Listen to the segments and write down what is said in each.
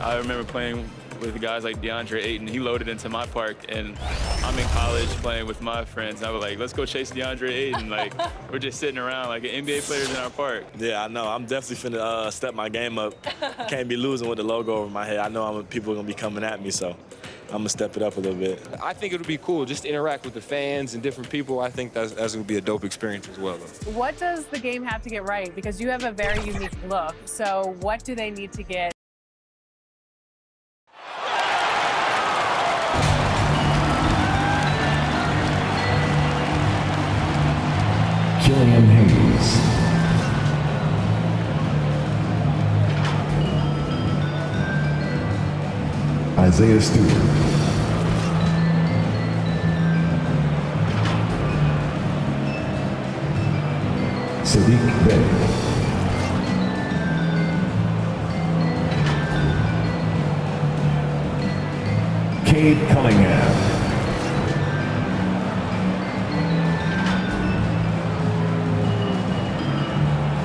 I remember playing with guys like DeAndre Ayton. He loaded into my park, and I'm in college playing with my friends. And I was like, let's go chase DeAndre Ayton. Like, we're just sitting around like NBA players in our park. Yeah, I know. I'm definitely finna step my game up. Can't be losing with the logo over my head. I know people are going to be coming at me, so I'm going to step it up a little bit. I think it would be cool just to interact with the fans and different people. I think that's going to be a dope experience as well, though. What does the game have to get right? Because you have a very unique look. So what do they need to get? Killian Hayes. Isaiah Stewart. Sadiq Bey. Cade Cunningham.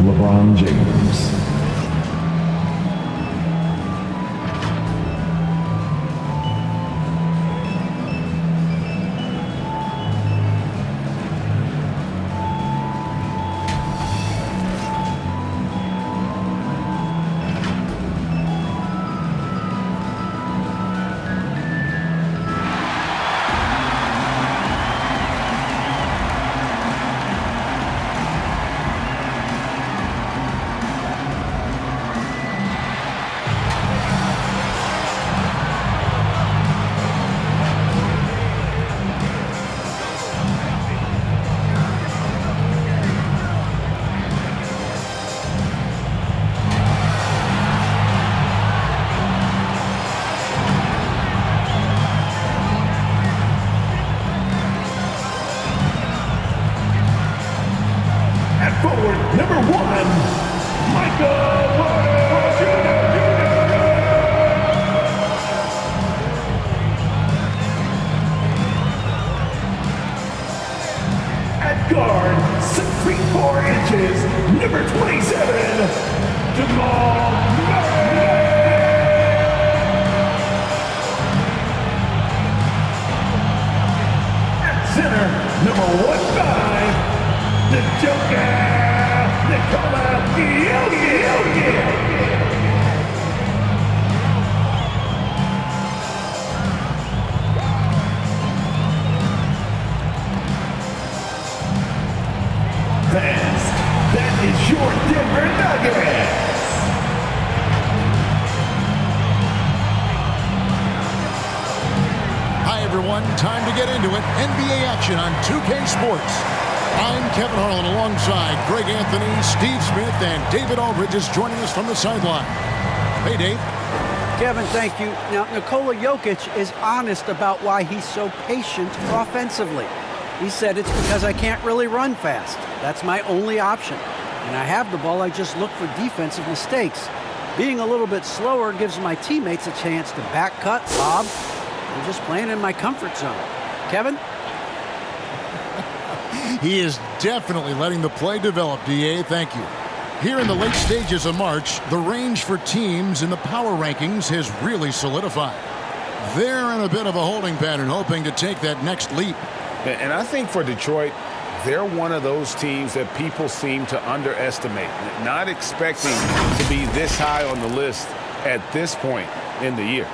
LeBron James. Forward, number 1, Michael Porter Jr. At guard, 6 feet 4 inches, number 27, Jamal Murray. At center, number 15, the Joker. Fans, that is your Denver Nuggets. Hi everyone, time to get into it. NBA action on 2K Sports. I'm Kevin Harlan alongside Greg Anthony, Steve Smith, and David Aldridge is joining us from the sideline. Hey, Dave. Kevin, thank you. Now, Nikola Jokic is honest about why he's so patient offensively. He said it's because I can't really run fast. That's my only option. When I have the ball, I just look for defensive mistakes. Being a little bit slower gives my teammates a chance to back cut, lob. I'm just playing in my comfort zone. Kevin? He is definitely letting the play develop, DA. Thank you. Here in the late stages of March, the range for teams in the power rankings has really solidified. They're in a bit of a holding pattern, hoping to take that next leap. And I think for Detroit, they're one of those teams that people seem to underestimate, not expecting to be this high on the list at this point in the year.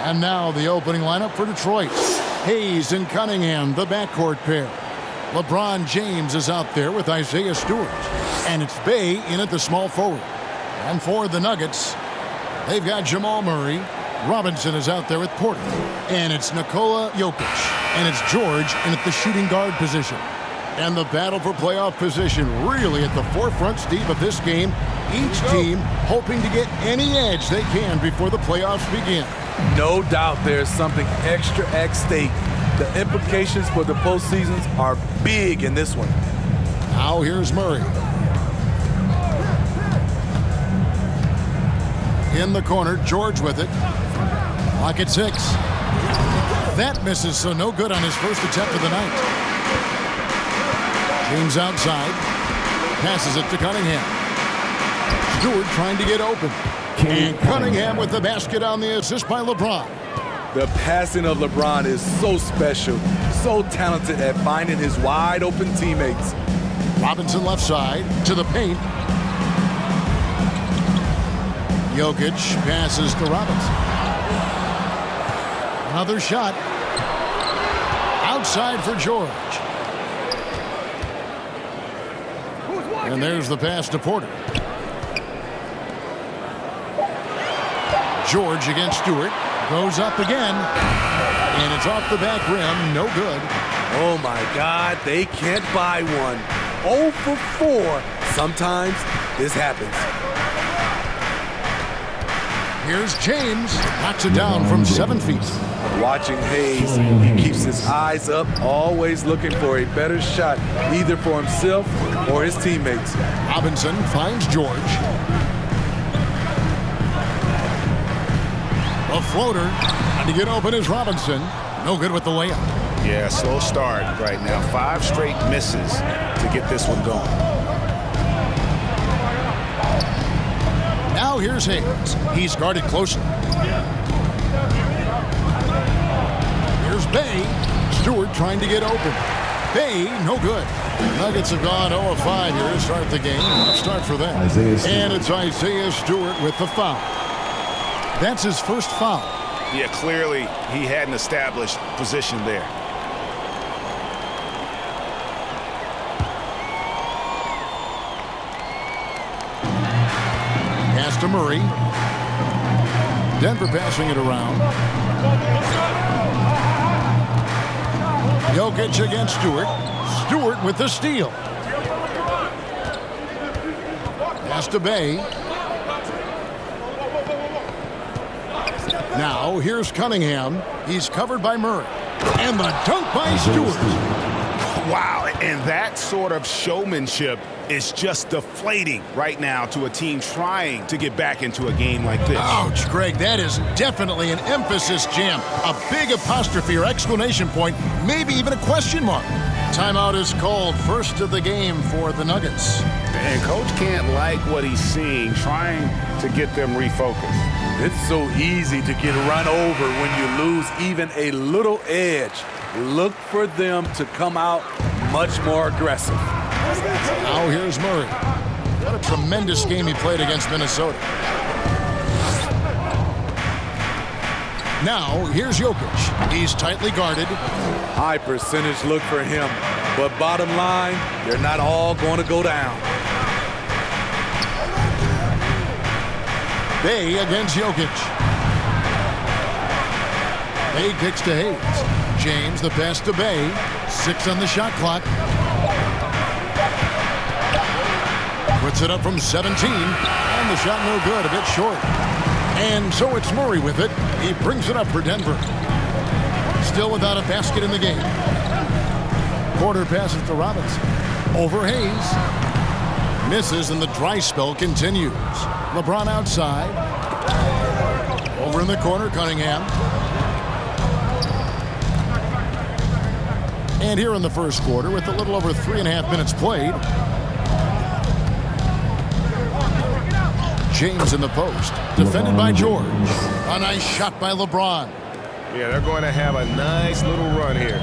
And now the opening lineup for Detroit. Hayes and Cunningham, the backcourt pair. LeBron James is out there with Isaiah Stewart. And it's Bey in at the small forward. And for the Nuggets, they've got Jamal Murray. Robinson is out there with Porter. And it's Nikola Jokic. And it's George in at the shooting guard position. And the battle for playoff position really at the forefront, Steve, of this game. Each team hoping to get any edge they can before the playoffs begin. No doubt there's something extra at stake. The implications for the postseasons are big in this one. Now here's Murray. In the corner, George with it. Clock at 6. That misses, so no good on his first attempt of the night. James outside. Passes it to Cunningham. Stewart trying to get open. And Cunningham with the basket on the assist by LeBron. The passing of LeBron is so special, so talented at finding his wide open teammates. Robinson left side to the paint. Jokic passes to Robinson. Another shot. Outside for George. And there's the pass to Porter. George against Stewart. Goes up again. And it's off the back rim. No good. Oh, my God. They can't buy one. 0 for 4. Sometimes this happens. Here's James. Knocks it down from 7 feet. Watching Hayes, he keeps his eyes up, always looking for a better shot, either for himself or his teammates. Robinson finds George. A floater. And to get open is Robinson. No good with the layup. Yeah, slow start right now. 5 straight misses to get this one going. Now here's Hayes. He's guarded closely. Here's Bay. Stewart trying to get open. Bay, no good. Nuggets have gone 0 of 5 here to start the game. Let's start for them. And it's Isaiah Stewart with the foul. That's his first foul. Yeah, clearly he hadn't established position there. Pass to Murray. Denver passing it around. Jokic against Stewart. Stewart with the steal. Pass to Bay. Now here's Cunningham. He's covered by Murray. And the dunk by Stewart. Wow, and that sort of showmanship is just deflating right now to a team trying to get back into a game like this. Ouch, Greg, that is definitely an emphasis jam. A big apostrophe or exclamation point, maybe even a question mark. Timeout is called. First of the game for the Nuggets. And Coach can't like what he's seeing, trying to get them refocused. It's so easy to get run over when you lose even a little edge. Look for them to come out much more aggressive. Now here's Murray. What a tremendous game he played against Minnesota. Now here's Jokic. He's tightly guarded. High percentage look for him. But bottom line, they're not all going to go down. Bay against Jokic. Bay kicks to Hayes. James, the pass to Bay. 6 on the shot clock. Puts it up from 17. And the shot no good, a bit short. And so it's Murray with it. He brings it up for Denver. Still without a basket in the game. Porter passes to Robinson. Over Hayes. Misses and the dry spell continues. LeBron outside. Over in the corner, Cunningham. And here in the first quarter, with a little over 3.5 minutes played, James in the post, defended by George. A nice shot by LeBron. Yeah, they're going to have a nice little run here.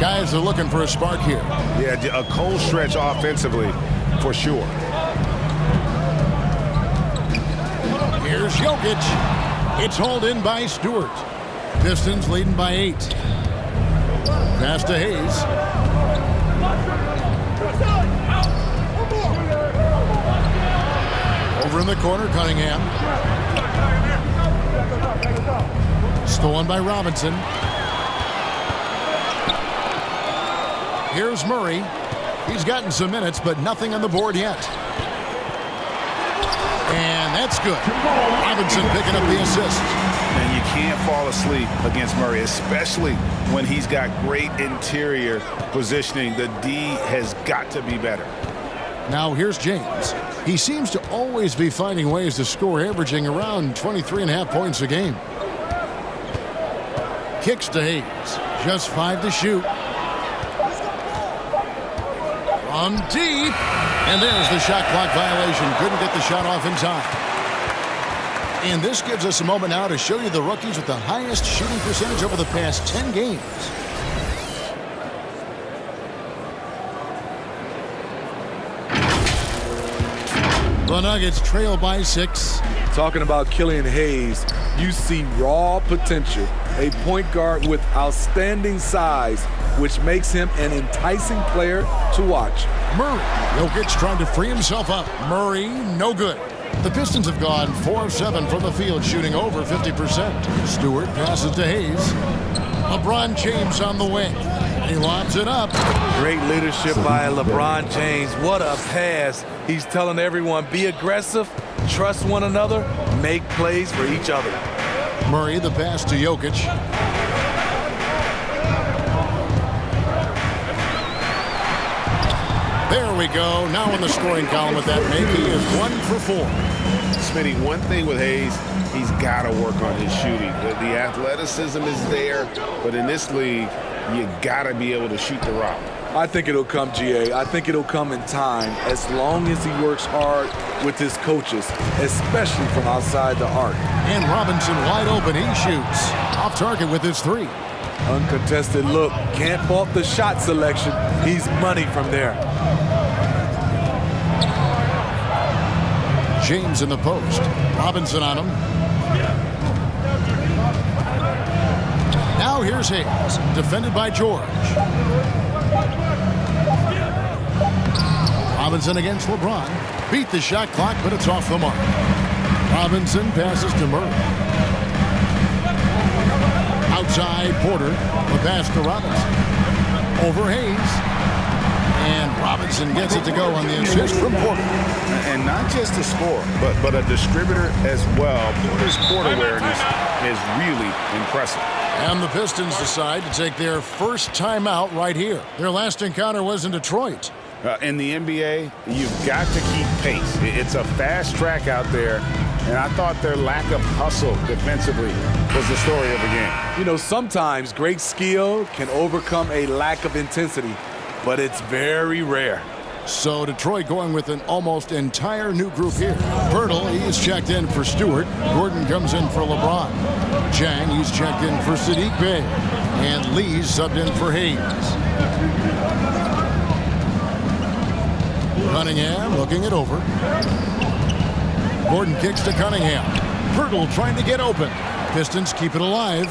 Guys are looking for a spark here. Yeah, a cold stretch offensively, for sure. Here's Jokic. It's hauled in by Stewart. Pistons leading by 8. Pass to Hayes. Over in the corner, Cunningham. Stolen by Robinson. Here's Murray. He's gotten some minutes, but nothing on the board yet. And that's good. Robinson picking up the assist. And you can't fall asleep against Murray, especially when he's got great interior positioning. The D has got to be better. Now here's James. He seems to always be finding ways to score, averaging around 23.5 points a game. Kicks to Hayes. Just 5 to shoot. From deep. And there's the shot clock violation. Couldn't get the shot off in time. And this gives us a moment now to show you the rookies with the highest shooting percentage over the past 10 games. The Nuggets trail by 6. Talking about Killian Hayes, you see raw potential. A point guard with outstanding size, which makes him an enticing player to watch. Murray. Jokic trying to free himself up. Murray, no good. The Pistons have gone 4 of 7 from the field, shooting over 50%. Stewart passes to Hayes. LeBron James on the wing. He lobs it up. Great leadership by LeBron James. What a pass. He's telling everyone, be aggressive, trust one another, make plays for each other. Murray, the pass to Jokic. There we go. Now in the scoring column with that make, he is 1 for 4. Smitty, one thing with Hayes, he's got to work on his shooting. The athleticism is there, but in this league, you got to be able to shoot the rock. I think it'll come, GA. I think it'll come in time as long as he works hard with his coaches, especially from outside the arc. And Robinson wide open. He shoots. Off target with his 3. Uncontested look. Can't fault the shot selection. He's money from there. James in the post. Robinson on him. Now here's Hayes. Defended by George. Robinson against LeBron. Beat the shot clock, but it's off the mark. Robinson passes to Murray. Outside Porter. The pass to Robinson. Over Hayes. And Robinson gets it to go on the assist from Porter. And not just a scorer, but a distributor as well. Porter's court awareness is really impressive. And the Pistons decide to take their first timeout right here. Their last encounter was in Detroit. In the NBA, you've got to keep pace. It's a fast track out there, and I thought their lack of hustle defensively was the story of the game. You know, sometimes great skill can overcome a lack of intensity, but it's very rare. So Detroit going with an almost entire new group here. Pirtle, he's checked in for Stewart. Gordon comes in for LeBron. Chang, he's checked in for Sadiq Bey. And Lee's subbed in for Hayes. Cunningham looking it over. Gordon kicks to Cunningham. Pirtle trying to get open. Pistons keep it alive.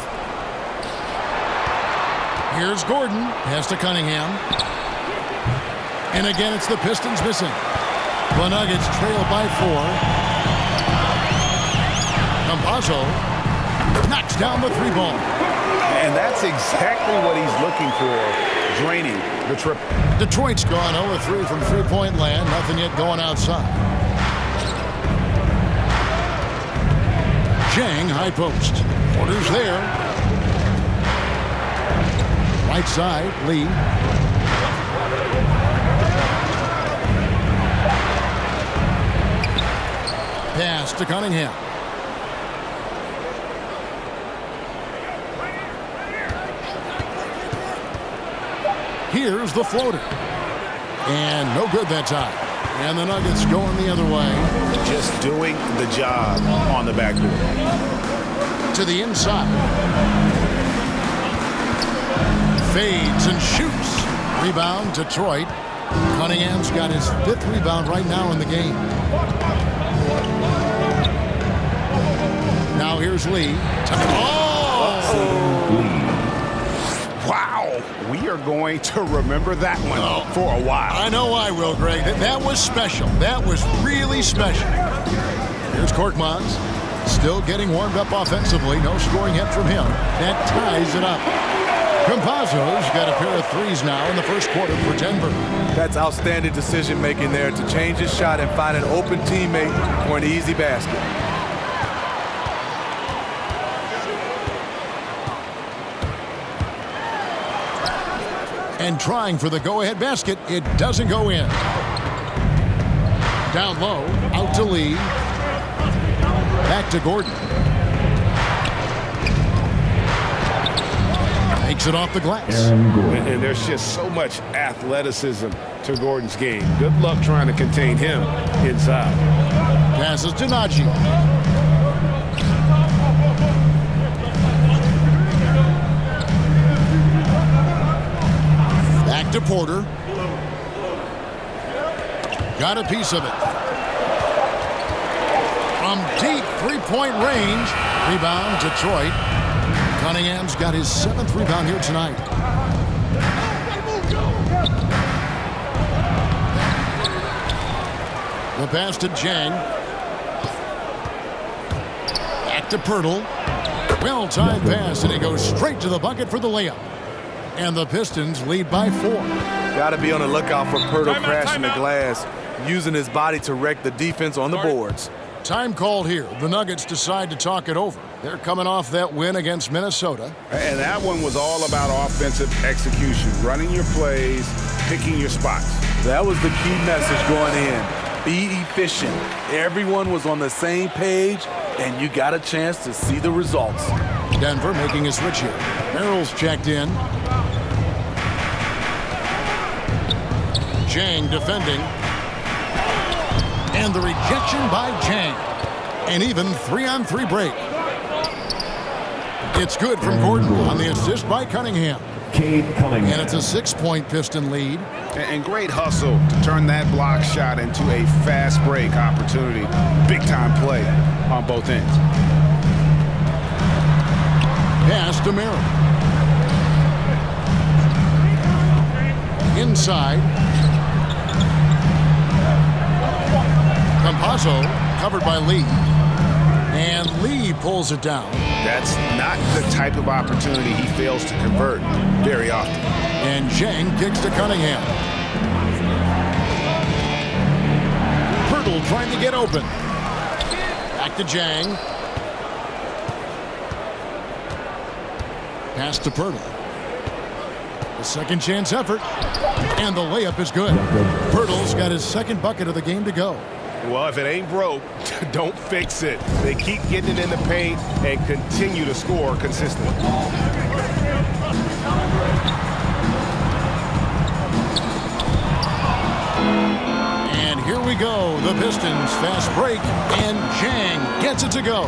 Here's Gordon. Pass to Cunningham. And again, it's the Pistons missing. The Nuggets trail by 4. Campazzo knocks down the 3 ball. And that's exactly what he's looking for, draining the triple. Detroit's gone 0-3 from three-point land. Nothing yet going outside. Chang, high post. Porter's there. Right side, Lee. Pass to Cunningham. Here's the floater. And no good that time. And the Nuggets going the other way. Just doing the job on the backboard. To the inside. Fades and shoots. Rebound, Detroit. Cunningham's got his 5th rebound right now in the game. Now here's Lee. Wow. We are going to remember that one for a while. I know I will, Greg. That was special. That was really special. Here's Korkmaz. Still getting warmed up offensively. No scoring hit from him. That ties it up. Campazzo's got a pair of 3s now in the first quarter for Denver. That's outstanding decision-making there to change his shot and find an open teammate for an easy basket. And trying for the go-ahead basket, it doesn't go in. Down low, out to Lee. Back to Gordon. Takes it off the glass. And there's just so much athleticism to Gordon's game. Good luck trying to contain him inside. Passes to Najee. Back to Porter. Got a piece of it. From deep three-point range. Rebound, Detroit. Cunningham's got his 7th rebound here tonight. The pass to Jang. Back to Pirtle. Well-timed pass, and he goes straight to the bucket for the layup. And the Pistons lead by 4. Got to be on the lookout for Pirtle crashing the glass, using his body to wreck the defense on the boards. Time called here. The Nuggets decide to talk it over. They're coming off that win against Minnesota. And that one was all about offensive execution, running your plays, picking your spots. That was the key message going in. Be efficient. Everyone was on the same page, and you got a chance to see the results. Denver making a switch here. Merrill's checked in. Jang defending. And the rejection by Jang. An even 3-on-3 break. It's good from Gordon on the assist by Cunningham. And it's a 6-point Piston lead. And great hustle to turn that block shot into a fast break opportunity. Big time play on both ends. Pass to Merrill. Inside. Campazzo covered by Lee. And Lee pulls it down. That's not the type of opportunity he fails to convert very often. And Jang kicks to Cunningham. Pirtle trying to get open. Back to Jang. Pass to Pirtle. A second chance effort. And the layup is good. Pirtle's got his 2nd bucket of the game to go. Well, if it ain't broke, don't fix it. They keep getting it in the paint and continue to score consistently. And here we go. The Pistons fast break, and Jang gets it to go.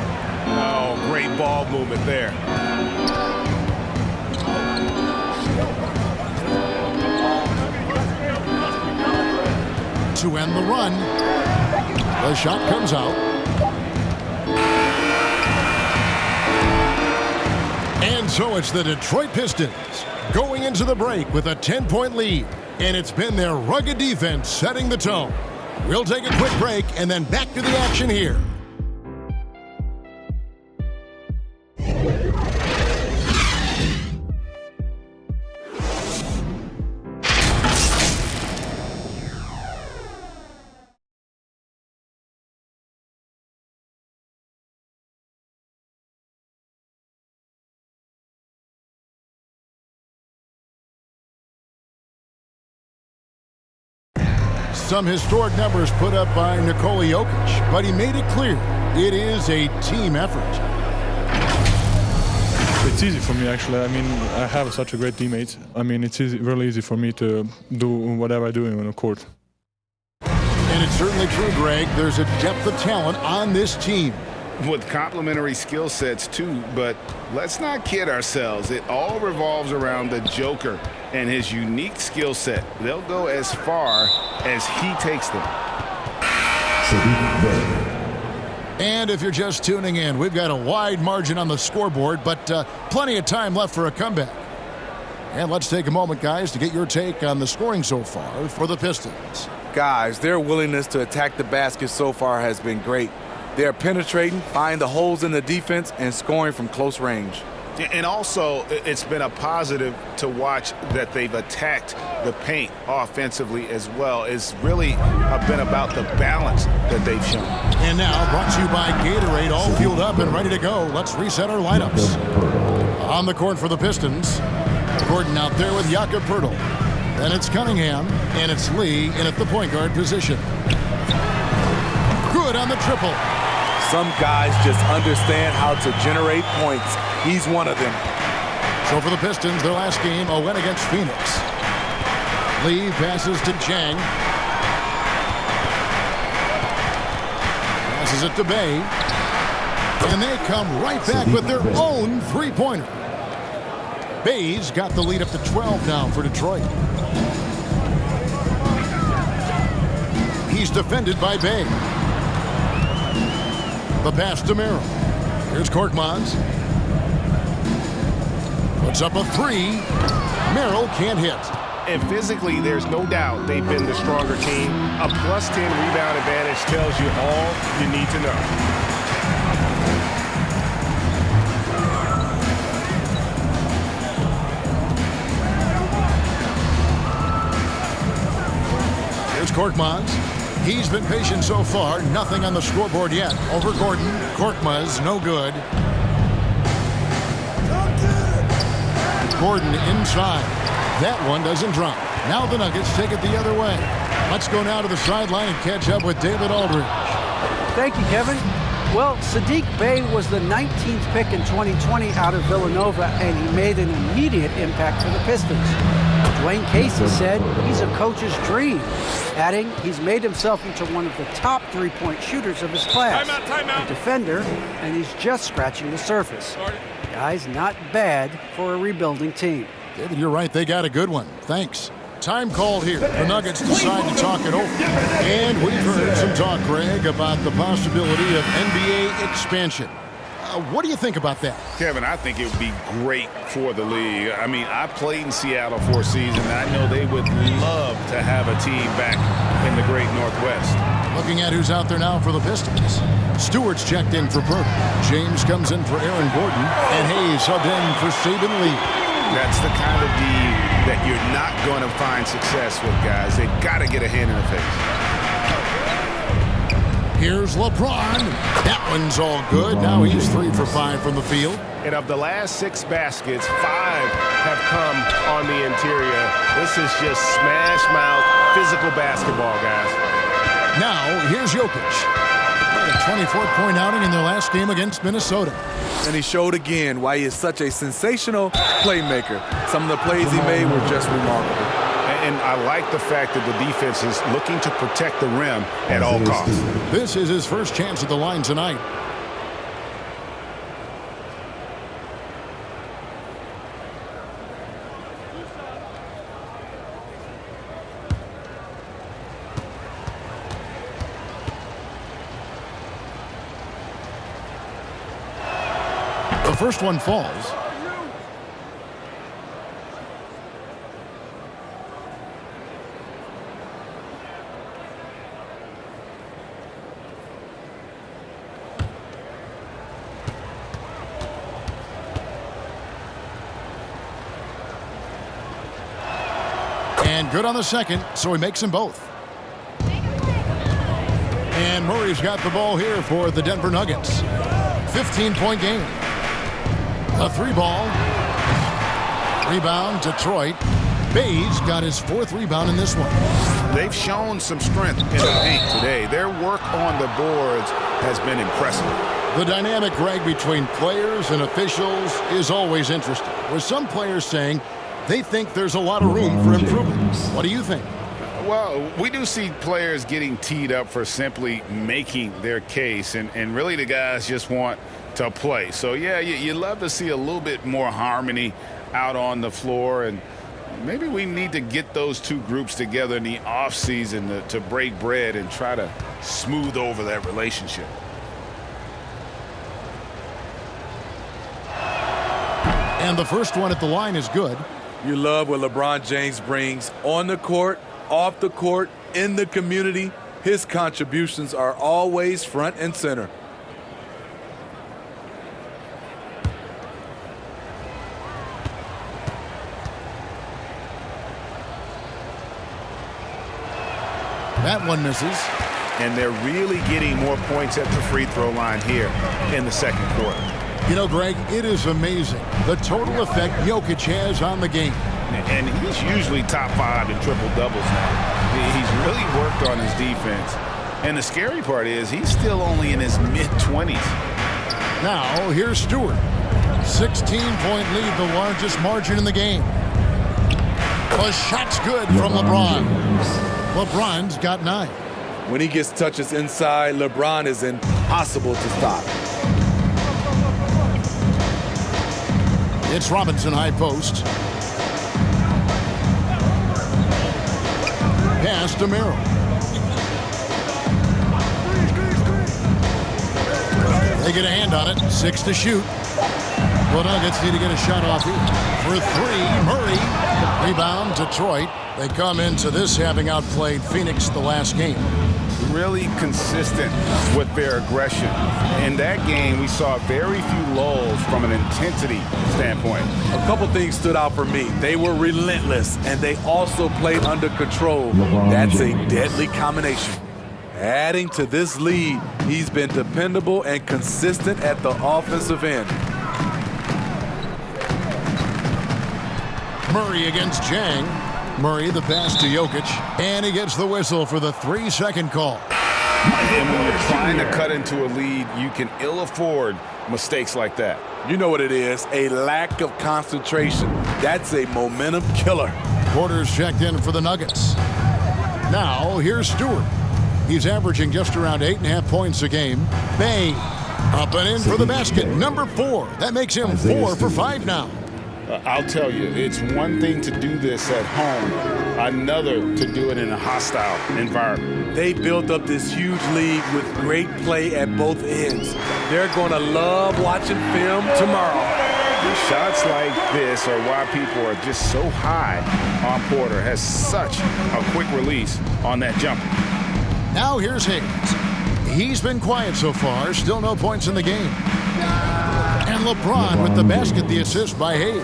Oh, great ball movement there. To end the run. The shot comes out. And so it's the Detroit Pistons going into the break with a 10-point lead. And it's been their rugged defense setting the tone. We'll take a quick break and then back to the action here. Some historic numbers put up by Nikola Jokic, but he made it clear it is a team effort. It's easy for me, actually. I mean, I have such a great teammate. I mean, it's really easy for me to do whatever I do on the court. And it's certainly true, Greg. There's a depth of talent on this team. With complementary skill sets, too, but let's not kid ourselves. It all revolves around the Joker and his unique skill set. They'll go as far as he takes them. And if you're just tuning in, we've got a wide margin on the scoreboard, but plenty of time left for a comeback. And let's take a moment, guys, to get your take on the scoring so far for the Pistons. Guys, their willingness to attack the basket so far has been great. They're penetrating, finding the holes in the defense, and scoring from close range. And also, it's been a positive to watch that they've attacked the paint offensively as well. It's really been about the balance that they've shown. And now, brought to you by Gatorade, all fueled up and ready to go. Let's reset our lineups. On the court for the Pistons, Gordon out there with Jakob Pirtle. Then it's Cunningham, and it's Lee in at the point guard position. Good on the triple. Some guys just understand how to generate points. He's one of them. So for the Pistons, their last game, a win against Phoenix. Lee passes to Jang. Passes it to Bay. And they come right back with their own three-pointer. Bay's got the lead up to 12 now for Detroit. defended by Bay. The pass to Merrill. Here's Korkmaz. Puts up a three. Merrill can't hit. And physically, there's no doubt they've been the stronger team. A +10 rebound advantage tells you all you need to know. Here's Korkmaz. He's been patient so far. Nothing on the scoreboard yet. Over Gordon. Korkmaz, no good. Gordon inside. That one doesn't drop. Now the Nuggets take it the other way. Let's go now to the sideline and catch up with David Aldridge. Thank you, Kevin. Well, Saddiq Bey was the 19th pick in 2020 out of Villanova, and he made an immediate impact for the Pistons. Dwayne Casey said he's a coach's dream, adding he's made himself into one of the top three-point shooters of his class. Timeout. A defender, and he's just scratching the surface. Guy's not bad for a rebuilding team. David, you're right. They got a good one. Thanks. Time called here. The Nuggets decide to talk it over. And we've heard some talk, Greg, about the possibility of NBA expansion. What do you think about that? Kevin, I think it would be great for the league. I mean, I played in Seattle for a season, and I know they would love to have a team back in the great Northwest. Looking at who's out there now for the Pistons. Stewart's checked in for Burke. James comes in for Aaron Gordon. And Hayes subbed in for Saban Lee. That's the kind of D that you're not going to find success with, guys. They've got to get a hand in the face. Here's LeBron. That one's all good. Now he's 3 for 5 from the field. And of the last 6 baskets, 5 have come on the interior. This is just smash mouth physical basketball, guys. Now here's Jokic. A 24-point outing in their last game against Minnesota. And he showed again why he is such a sensational playmaker. Some of the plays he made were just remarkable. And I like the fact that the defense is looking to protect the rim at all costs. This is his first chance at the line tonight. The first one falls. And good on the second, so he makes them both. And Murray's got the ball here for the Denver Nuggets. 15-point game. A 3-ball. Rebound, Detroit. Bay's got his 4th rebound in this one. They've shown some strength in the paint today. Their work on the boards has been impressive. The dynamic, Greg, between players and officials is always interesting, with some players saying they think there's a lot of room for improvement. What do you think? Well, we do see players getting teed up for simply making their case, and really the guys just want to play. So, yeah, you love to see a little bit more harmony out on the floor, and maybe we need to get those two groups together in the offseason to break bread and try to smooth over that relationship. And the first one at the line is good. You love what LeBron James brings on the court, off the court, in the community. His contributions are always front and center. That one misses. And they're really getting more points at the free throw line here in the second quarter. You know, Greg, it is amazing the total effect Jokic has on the game. And he's usually top 5 in triple-doubles now. He's really worked on his defense. And the scary part is he's still only in his mid-20s. Now, here's Stewart. 16-point lead, the largest margin in the game. The shot's good from LeBron. LeBron's got 9. When he gets touches inside, LeBron is impossible to stop. It's Robinson high post. Pass to Merrill. They get a hand on it. 6 to shoot. The Nuggets need to get a shot off here. For 3, Murray. Rebound, Detroit. They come into this having outplayed Phoenix the last game. Really consistent with their aggression. In that game, we saw very few lulls from an intensity standpoint. A couple things stood out for me. They were relentless, and they also played under control. That's a deadly combination. Adding to this lead, he's been dependable and consistent at the offensive end. Murray against Jang. Murray the pass to Jokic, and he gets the whistle for the 3-second call. And when you're trying to cut into a lead, you can ill afford mistakes like that. You know what it is, a lack of concentration. That's a momentum killer. Porter's checked in for the Nuggets. Now, here's Stewart. He's averaging just around 8.5 points a game. Bay up and in for the basket, number 4. That makes him 4 for 5 now. I'll tell you, it's one thing to do this at home, another to do it in a hostile environment. They built up this huge lead with great play at both ends. They're going to love watching film tomorrow. Shots like this are why people are just so high on Porter. Has such a quick release on that jumper. Now here's Hayes. He's been quiet so far, still no points in the game. And LeBron with the basket, the assist by Hayes.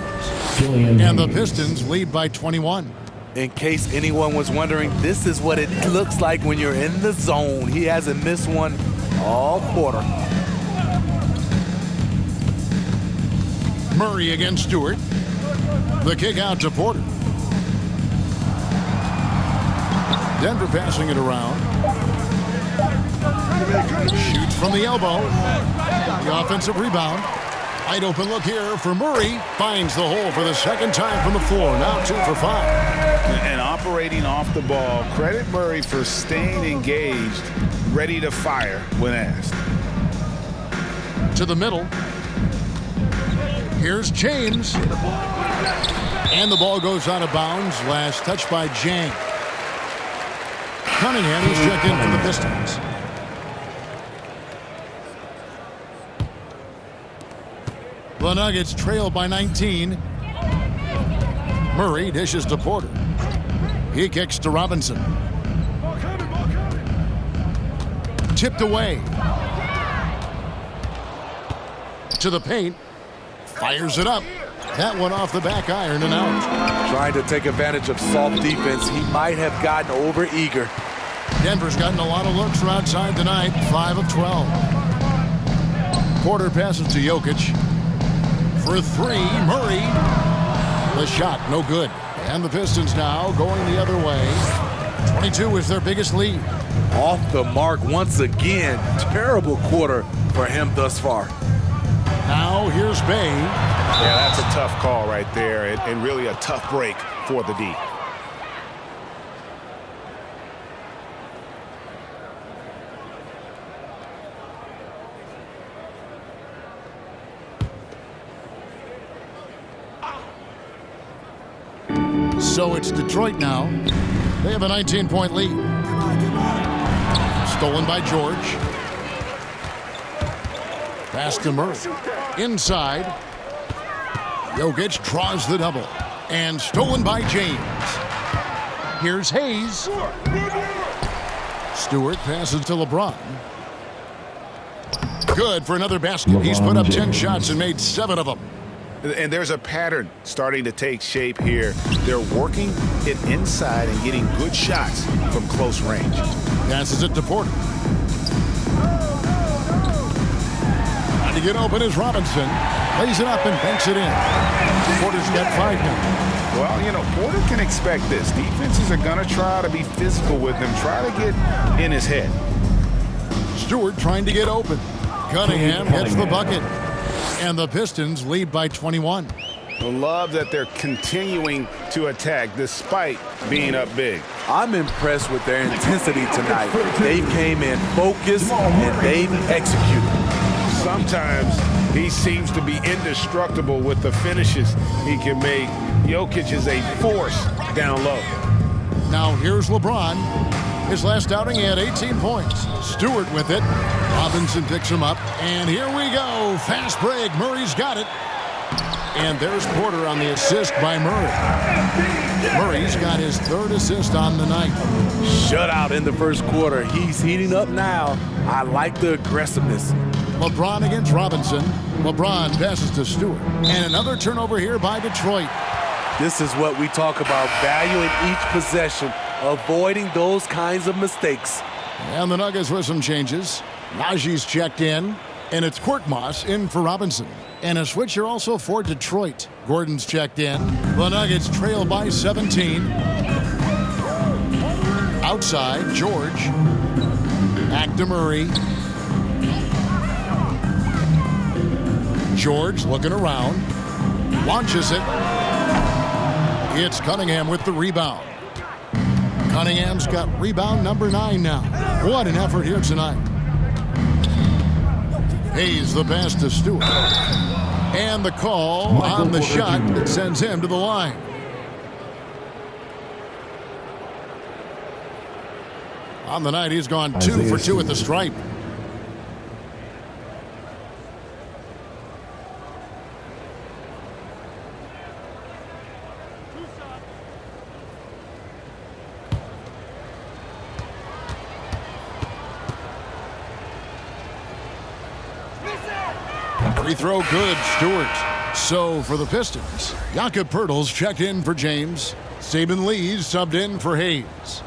And the Pistons lead by 21. In case anyone was wondering, this is what it looks like when you're in the zone. He hasn't missed one all quarter. Murray against Stewart. The kick out to Porter. Denver passing it around. Shoots from the elbow. The offensive rebound. Wide open look here for Murray. Finds the hole for the second time from the floor. Now 2 for 5. And operating off the ball. Credit Murray for staying engaged, ready to fire when asked. To the middle. Here's James. And the ball goes out of bounds. Last touch by Jang. Cunningham is checked in for the Pistons. The Nuggets trail by 19. Murray dishes to Porter. He kicks to Robinson. Tipped away. To the paint. Fires it up. That one off the back iron and out. Trying to take advantage of soft defense. He might have gotten over eager. Denver's gotten a lot of looks from outside tonight. 5 of 12. Porter passes to Jokic. For 3, Murray. The shot, no good. And the Pistons now going the other way. 22 is their biggest lead. Off the mark once again. Terrible quarter for him thus far. Now here's Bay. Yeah, that's a tough call right there, and really a tough break for the D. So it's Detroit now. They have a 19-point lead. Stolen by George. Pass to Murray. Inside. Jokic draws the double. And stolen by James. Here's Hayes. Stewart passes to LeBron. Good for another basket. He's put up 10 shots and made 7 of them. And there's a pattern starting to take shape here. They're working it inside and getting good shots from close range. Passes it to Porter. Trying to get open is Robinson. Lays it up and banks it in. Porter's got 5 now. Well, you know, Porter can expect this. Defenses are going to try to be physical with him, try to get in his head. Stewart trying to get open. Cunningham gets the bucket. And the Pistons lead by 21. I love that they're continuing to attack despite being up big. I'm impressed with their intensity tonight. They came in focused and they've executed. Sometimes he seems to be indestructible with the finishes he can make. Jokic is a force down low. Now here's LeBron. His last outing, he had 18 points. Stewart with it. Robinson picks him up. And here we go. Fast break. Murray's got it. And there's Porter on the assist by Murray. Murray's got his 3rd assist on the night. Shutout in the first quarter. He's heating up now. I like the aggressiveness. LeBron against Robinson. LeBron passes to Stewart. And another turnover here by Detroit. This is what we talk about, valuing each possession, avoiding those kinds of mistakes. And the Nuggets with some changes. Najee's checked in, and it's Korkmaz in for Robinson. And a switch here also for Detroit. Gordon's checked in. The Nuggets trail by 17. Outside, George. Back to Murray. George looking around. Launches it. It's Cunningham with the rebound. Cunningham's got rebound number 9 now. What an effort here tonight. Hayes the pass to Stewart. And the call on the shot that sends him to the line. On the night, he's gone 2 for 2 at the stripe. Free throw good, Stewart. So for the Pistons, Jakob Poeltl's checked in for James. Saban Lee's subbed in for Hayes.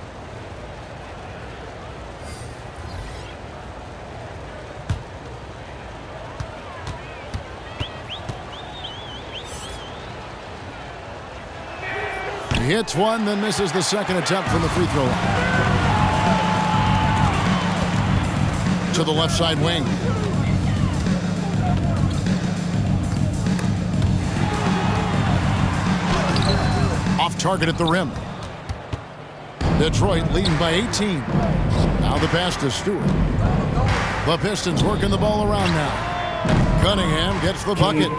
He hits one, then misses the second attempt from the free throw line. To the left side wing. Off target at the rim. Detroit leading by 18. Now the pass to Stewart. The Pistons working the ball around now. Cunningham gets the bucket.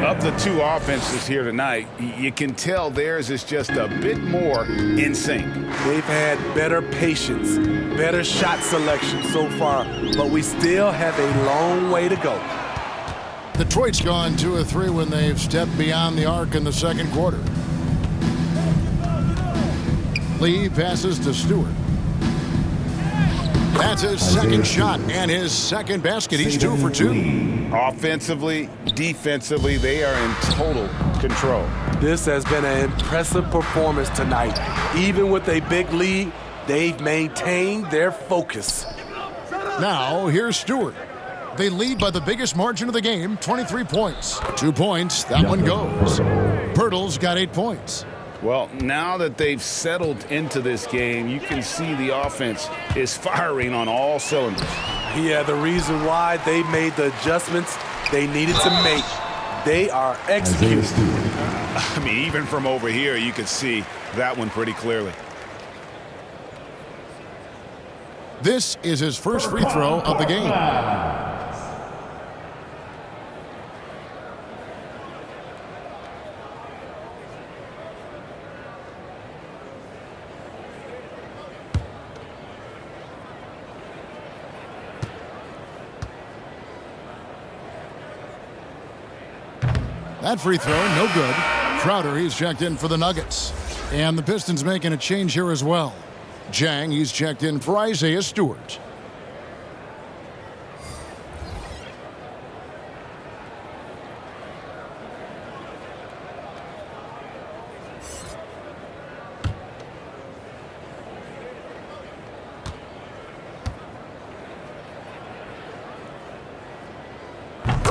Of the 2 offenses here tonight, you can tell theirs is just a bit more in sync. They've had better patience, better shot selection so far, but we still have a long way to go. Detroit's gone 2 of 3 when they've stepped beyond the arc in the second quarter. Lee passes to Stewart. That's his second shot and his second basket. He's 2 for 2. Offensively, defensively, they are in total control. This has been an impressive performance tonight. Even with a big lead, they've maintained their focus. Now, here's Stewart. They lead by the biggest margin of the game, 23 points. 2 points, that one goes. Poeltl's got 8 points. Well, now that they've settled into this game, you can see the offense is firing on all cylinders. Yeah, the reason why they made the adjustments they needed to make. They are executing. I mean, even from over here, you could see that one pretty clearly. This is his first free throw of the game. That free throw, no good. Crowder, he's checked in for the Nuggets. And the Pistons making a change here as well. Jang, he's checked in for Isaiah Stewart.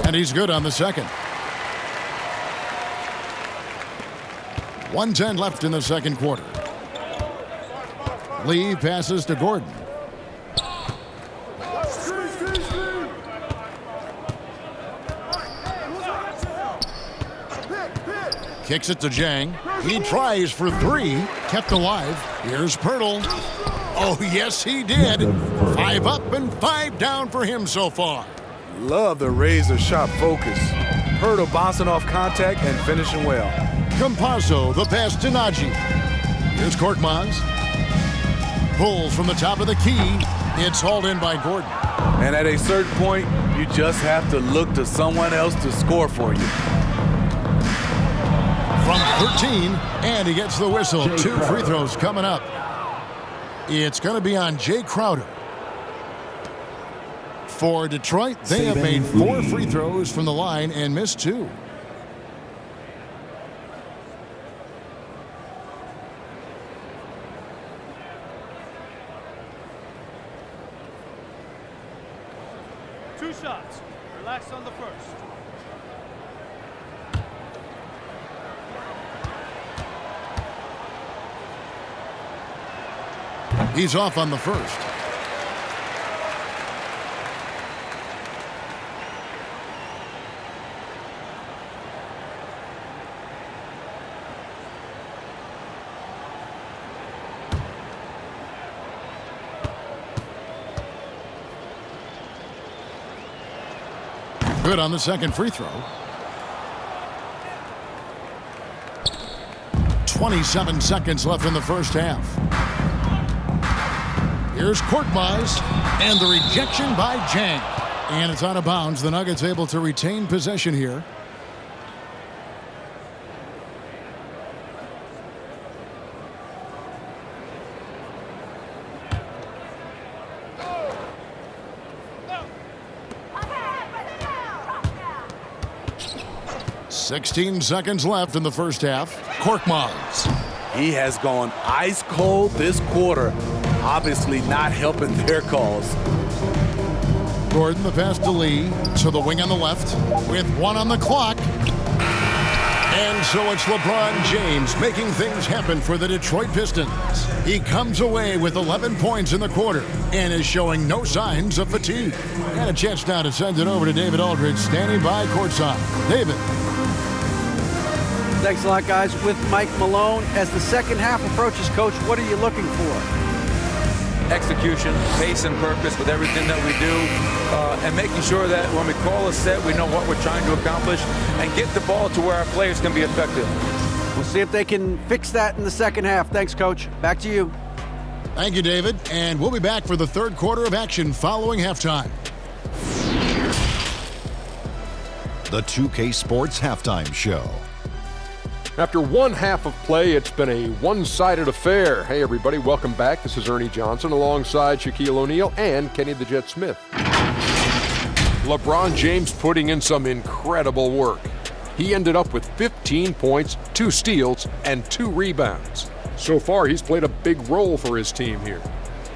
And he's good on the second. 1:10 left in the second quarter. Lee passes to Gordon. Kicks it to Jang. He tries for 3. Kept alive. Here's Poeltl. Oh, yes, he did. 5 up and 5 down for him so far. Love the razor-sharp focus. Poeltl bouncing off contact and finishing well. Campazzo, the pass to Najee. Here's Korkmaz. pulls from the top of the key. It's hauled in by Gordon. And at a certain point, you just have to look to someone else to score for you. From 13, and he gets the whistle. 2 free throws coming up. It's going to be on Jay Crowder. For Detroit, they have made 4 free throws from the line and missed 2. Two shots. Relax on the first. He's off on the first. Good on the second free throw. 27 seconds left in the first half. Here's Korkmaz, and the rejection by Jang. And it's out of bounds. The Nuggets able to retain possession here. No. 16 seconds left in the first half. Korkmaz. He has gone ice cold this quarter, obviously not helping their cause. Gordon, the pass to Lee, to the wing on the left, with 1 on the clock. And so it's LeBron James making things happen for the Detroit Pistons. He comes away with 11 points in the quarter and is showing no signs of fatigue. And a chance now to send it over to David Aldridge, standing by courtside. David. Thanks a lot, guys. With Mike Malone, as the second half approaches, Coach, what are you looking for? Execution, pace and purpose with everything that we do, and making sure that when we call a set, we know what we're trying to accomplish and get the ball to where our players can be effective. We'll see if they can fix that in the second half. Thanks, Coach. Back to you. Thank you, David. And we'll be back for the third quarter of action following halftime. The 2K Sports Halftime Show. After one half of play, it's been a one-sided affair. Hey, everybody, welcome back. This is Ernie Johnson alongside Shaquille O'Neal and Kenny the Jet Smith. LeBron James putting in some incredible work. He ended up with 15 points, 2 steals, and 2 rebounds. So far, he's played a big role for his team here.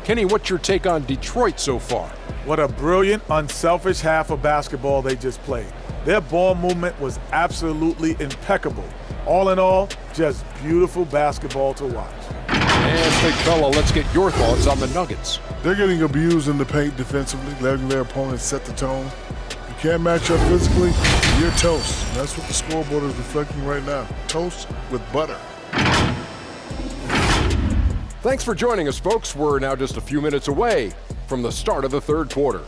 Kenny, what's your take on Detroit so far? What a brilliant, unselfish half of basketball they just played. Their ball movement was absolutely impeccable. All in all, just beautiful basketball to watch. And big fella, let's get your thoughts on the Nuggets. They're getting abused in the paint defensively, letting their opponents set the tone. You can't match up physically, you're toast. That's what the scoreboard is reflecting right now. Toast with butter. Thanks for joining us, folks. We're now just a few minutes away from the start of the third quarter.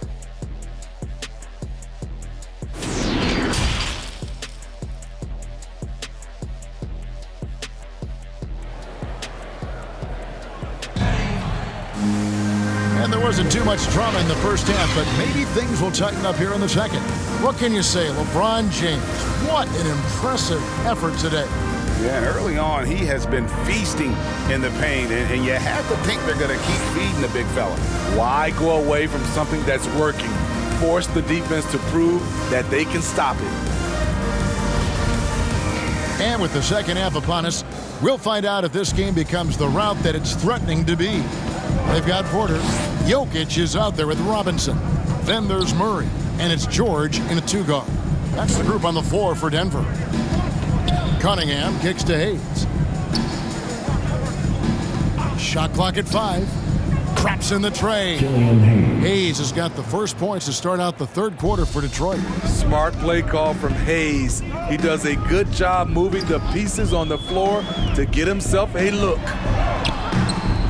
There wasn't too much drama in the first half, but maybe things will tighten up here in the second. What can you say, LeBron James? What an impressive effort today. Yeah, and early on, he has been feasting in the paint, and you have to think they're going to keep feeding the big fella. Why go away from something that's working? Force the defense to prove that they can stop it. And with the second half upon us, we'll find out if this game becomes the route that it's threatening to be. They've got Porter. Jokic is out there with Robinson. Then there's Murray, and it's George in a 2-guard. That's the group on the floor for Denver. Cunningham kicks to Hayes. Shot clock at 5. Traps in the tray. Hayes has got the first points to start out the third quarter for Detroit. Smart play call from Hayes. He does a good job moving the pieces on the floor to get himself a look.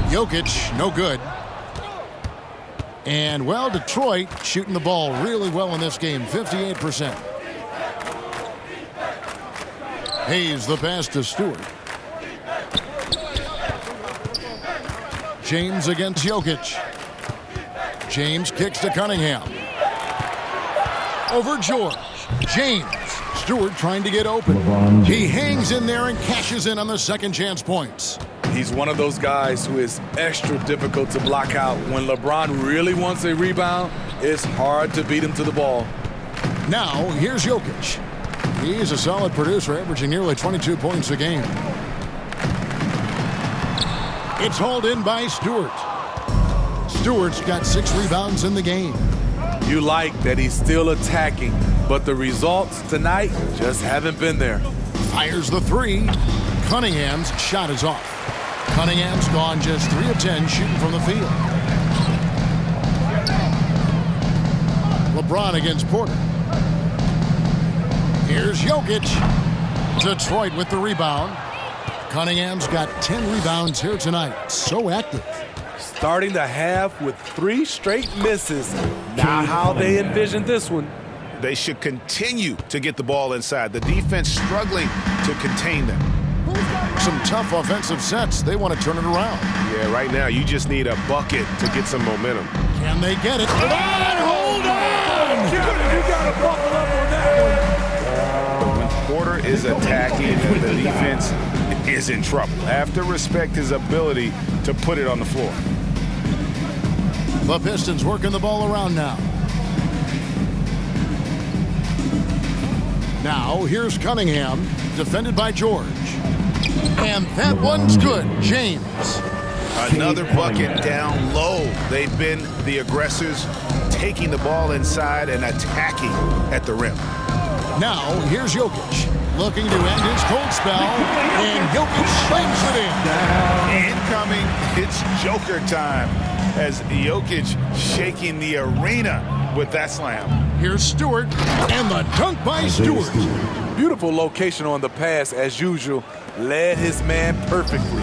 Jokic, no good. And, well, Detroit shooting the ball really well in this game, 58%. Hayes, the pass to Stewart. James against Jokic. James kicks to Cunningham. Over George. James. Stewart trying to get open. He hangs in there and cashes in on the second chance points. He's one of those guys who is extra difficult to block out. When LeBron really wants a rebound, it's hard to beat him to the ball. Now, here's Jokic. He's a solid producer, averaging nearly 22 points a game. It's hauled in by Stewart. Stewart's got 6 rebounds in the game. You like that he's still attacking, but the results tonight just haven't been there. Fires the 3. Cunningham's shot is off. Cunningham's gone just 3 of 10 shooting from the field. LeBron against Porter. Here's Jokic. Detroit with the rebound. Cunningham's got 10 rebounds here tonight. So active. Starting the half with 3 straight misses. Not how they envisioned this one. They should continue to get the ball inside. The defense struggling to contain them. Some tough offensive sets. They want to turn it around. Yeah, right now you just need a bucket to get some momentum. Can they get it? And hold on! You got to buckle up on that one. When Porter is attacking, the defense is in trouble. Have to respect his ability to put it on the floor. The Pistons working the ball around now. Now, here's Cunningham, defended by George. And that one's good. James. Another bucket down low. They've been the aggressors, taking the ball inside and attacking at the rim. Now, here's Jokic, looking to end his cold spell, and Jokic slams it in. Incoming, it's Joker time as Jokic shaking the arena with that slam. Here's Stewart, and the dunk by Stewart. Beautiful location on the pass, as usual. Led his man perfectly.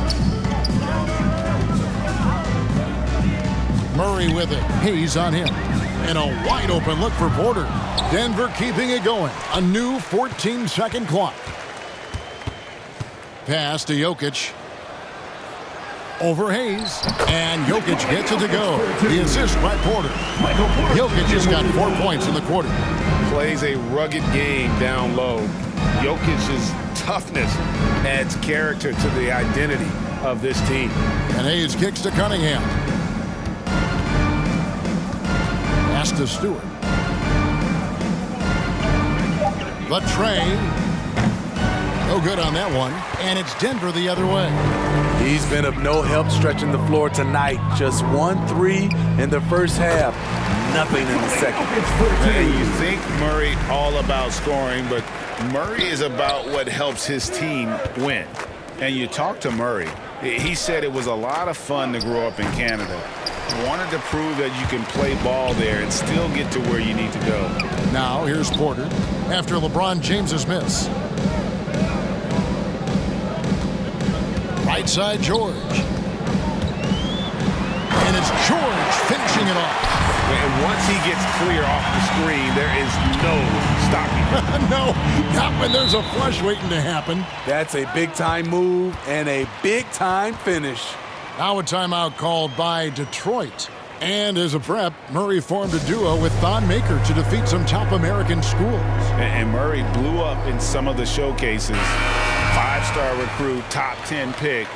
Murray with it. Hayes on him. And a wide open look for Porter. Denver keeping it going. A new 14-second clock. Pass to Jokic. Over Hayes. And Jokic gets it to go. The assist by Porter. Jokic has got 4 points in the quarter. Plays a rugged game down low. Jokic's toughness adds character to the identity of this team. And Hayes kicks to Cunningham. Pass to Stewart. The tray. No good on that one. And it's Denver the other way. He's been of no help stretching the floor tonight. Just 1 3 in the first half. Nothing in the second. And you think Murray all about scoring, but Murray is about what helps his team win. And you talk to Murray. He said it was a lot of fun to grow up in Canada. Wanted to prove that you can play ball there and still get to where you need to go. Now here's Porter after LeBron James's miss. Right side George. And it's George finishing it off. And once he gets clear off the screen, there is no stopping him. No, not when there's a flush waiting to happen. That's a big-time move and a big-time finish. Now a timeout called by Detroit. And as a prep, Murray formed a duo with Thon Maker to defeat some top American schools. And Murray blew up in some of the showcases. 5-star recruit, top 10 pick.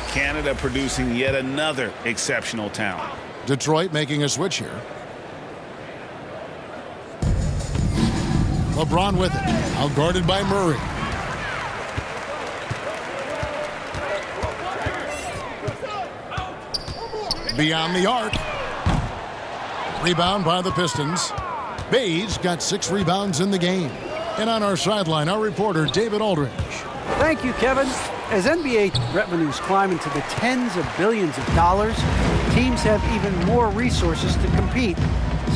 Canada producing yet another exceptional talent. Detroit making a switch here. LeBron with it. Outguarded by Murray. Beyond the arc. Rebound by the Pistons. Bays got 6 rebounds in the game. And on our sideline, our reporter, David Aldridge. Thank you, Kevin. As NBA revenues climb into the tens of billions of dollars, teams have even more resources to compete.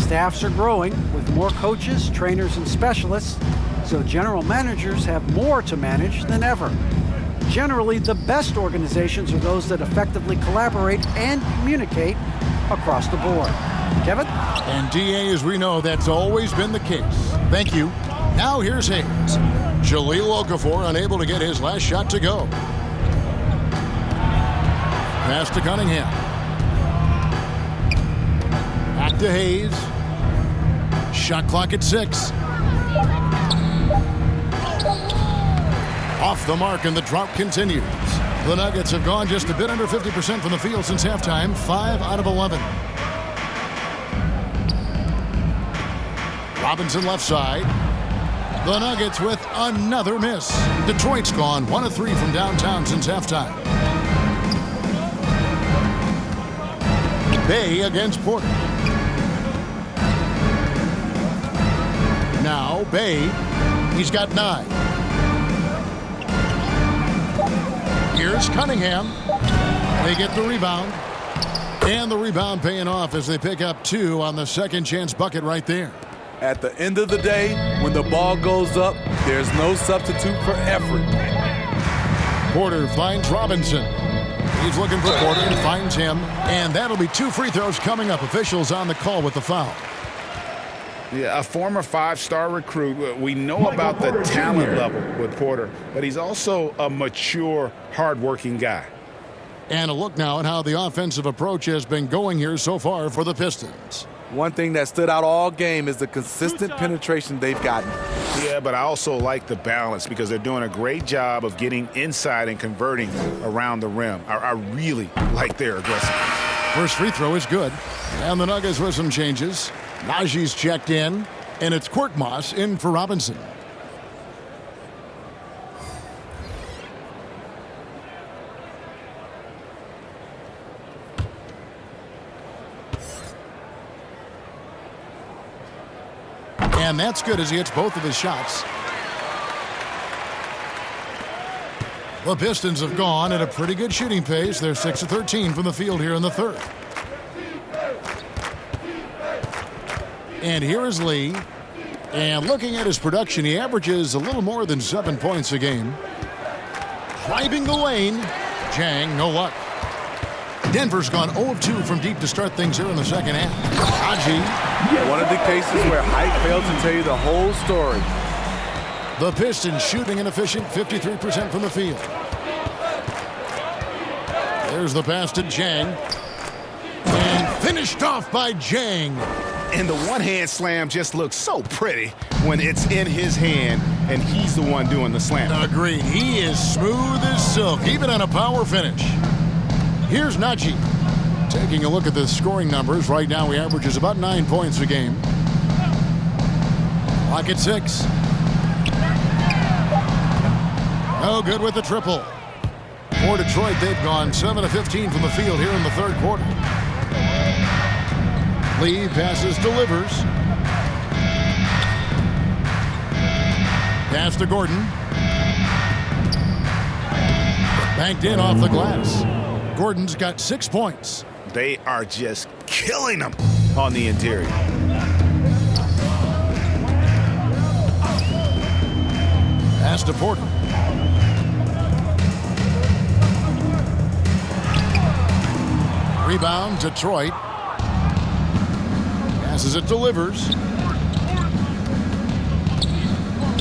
Staffs are growing with more coaches, trainers, and specialists, so general managers have more to manage than ever. Generally, the best organizations are those that effectively collaborate and communicate across the board. Kevin? And DA, as we know, that's always been the case. Thank you. Now here's Hayes. Jahlil Okafor unable to get his last shot to go. Pass to Cunningham. to Hayes. Shot clock at 6. Off the mark, and the drought continues. The Nuggets have gone just a bit under 50% from the field since halftime, 5 out of 11. Robinson left side. The Nuggets with another miss. Detroit's gone 1 of 3 from downtown since halftime. Bay against Porter. Now Bay, he's got 9. Here's Cunningham. They get the rebound. And the rebound paying off as they pick up 2 on the second chance bucket right there. At the end of the day, when the ball goes up, there's no substitute for effort. Porter finds Robinson. He's looking for Porter and finds him. And that'll be 2 free throws coming up. Officials on the call with the foul. Yeah, a former 5-star recruit. We know about the talent level with Porter, but he's also a mature, hard-working guy. And a look now at how the offensive approach has been going here so far for the Pistons. One thing that stood out all game is the consistent penetration they've gotten. Yeah, but I also like the balance because they're doing a great job of getting inside and converting around the rim. I really like their aggressiveness. First free throw is good. And the Nuggets with some changes. Najee's checked in, and it's Korkmaz in for Robinson. And that's good as he hits both of his shots. The Pistons have gone at a pretty good shooting pace. They're 6 of 13 from the field here in the third. And here is Lee. And looking at his production, he averages a little more than 7 points a game. Driving the lane. Jang, no luck. Denver's gone 0 of 2 from deep to start things here in the second half. Naji. One of the cases where height failed to tell you the whole story. The Pistons shooting an efficient 53% from the field. There's the pass to Jang. And finished off by Jang. And the one-hand slam just looks so pretty when it's in his hand and he's the one doing the slam. Agreed. He is smooth as silk, even on a power finish. Here's Naji. Taking a look at the scoring numbers. Right now he averages about 9 points a game. Clock at 6. No good with the triple. For Detroit, they've gone 7 of 15 from the field here in the third quarter. Lee passes, delivers. Pass to Gordon. Banked in off the glass. Gordon's got 6 points. They are just killing them on the interior. Pass to Porter. Rebound, Detroit. Passes it, delivers.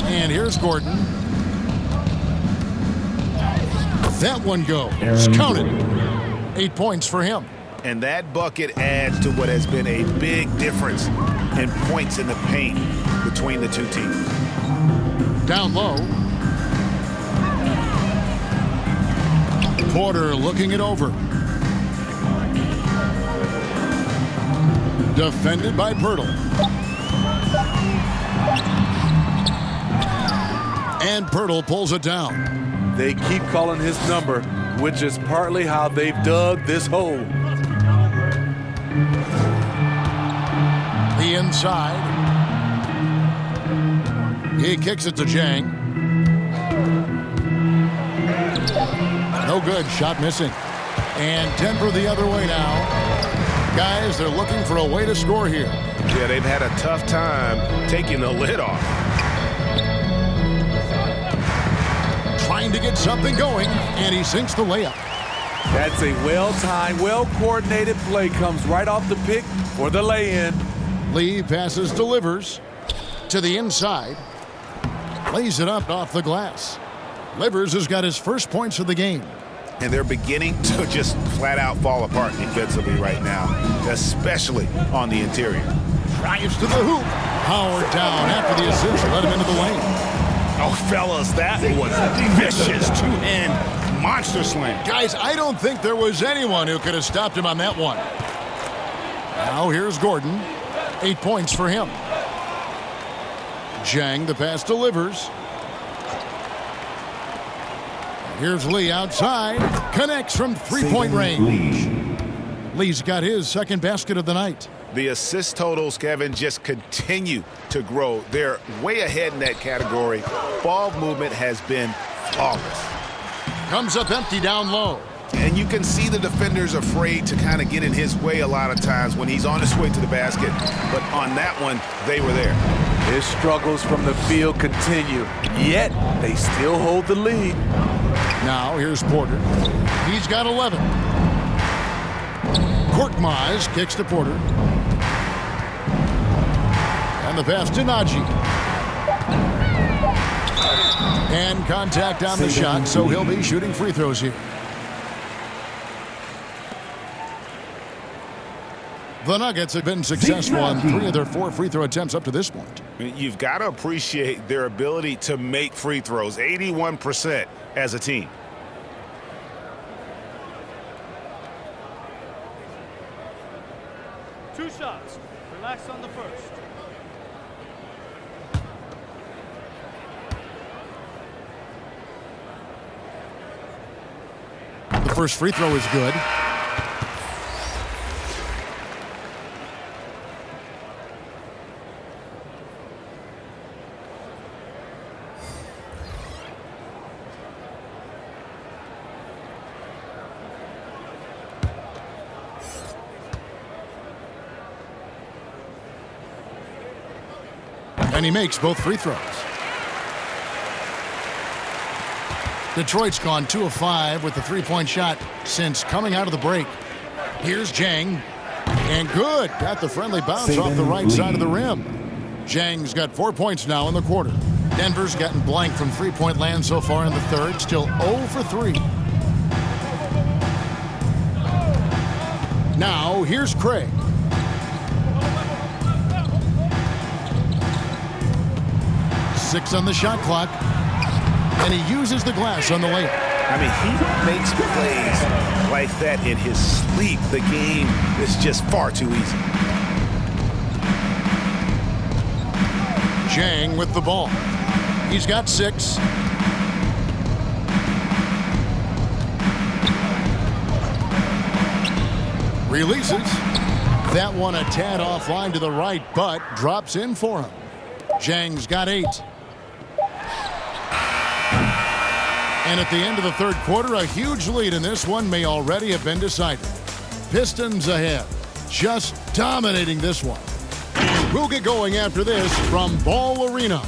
And here's Gordon. That one goes. Counted. 8 points for him. And that bucket adds to what has been a big difference in points in the paint between the two teams. Down low. Porter looking it over. Defended by Pirtle. And Pirtle pulls it down. They keep calling his number, which is partly how they've dug this hole. The inside. He kicks it to Jang. No good. Shot missing. And Denver the other way now. Guys, they're looking for a way to score here. Yeah, they've had a tough time taking the lid off. Trying to get something going, and he sinks the layup. That's a well-timed, well-coordinated play. Comes right off the pick for the lay-in. Lee passes, delivers to the inside. Lays it up off the glass. Livers has got his first points of the game. and they're beginning to just flat out fall apart defensively right now, especially on the interior. Drives to the hoop. Howard down after the assist. Let him into the lane. Oh, fellas, that was vicious. Two-hand monster slam. Guys, I don't think there was anyone who could have stopped him on that one. Now here's Gordon. 8 points for him. Jang, the pass delivers. Here's Lee outside. Connects from three-point range. Lee's got his second basket of the night. The assist totals, Kevin, just continue to grow. They're way ahead in that category. Ball movement has been flawless. Comes up empty down low. And you can see the defenders afraid to kind of get in his way a lot of times when he's on his way to the basket. But on that one, they were there. His struggles from the field continue, yet they still hold the lead. Now here's Porter. He's got 11. Korkmaz kicks to Porter. And the pass to Najee. And contact on the shot, so he'll be shooting free throws here. The Nuggets have been successful on 3 of their 4 free throw attempts up to this point. You've got to appreciate their ability to make free throws, 81% as a team. Two shots. Relax on the first. The first free throw is good. And he makes both free throws. Detroit's gone 2 of 5 with the three-point shot since coming out of the break. Here's Jang. And good. Got the friendly bounce off the right side of the rim. Jang's got 4 points now in the quarter. Denver's gotten blank from three-point land so far in the third. Still 0 for 3. Now here's Craig. Six on the shot clock, and he uses the glass on the layup. I mean, he makes plays like that in his sleep. The game is just far too easy. Jang with the ball. He's got 6. Releases. That one a tad offline to the right, but drops in for him. Jang's got 8. And at the end of the third quarter, a huge lead in this one may already have been decided. Pistons ahead, just dominating this one. We'll get going after this from Ball Arena.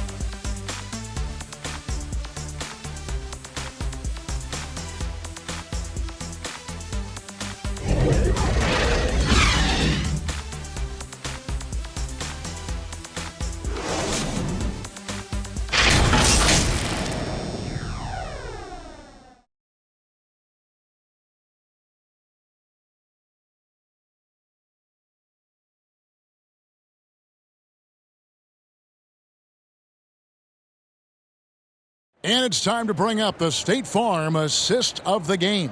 And it's time to bring up the State Farm assist of the game.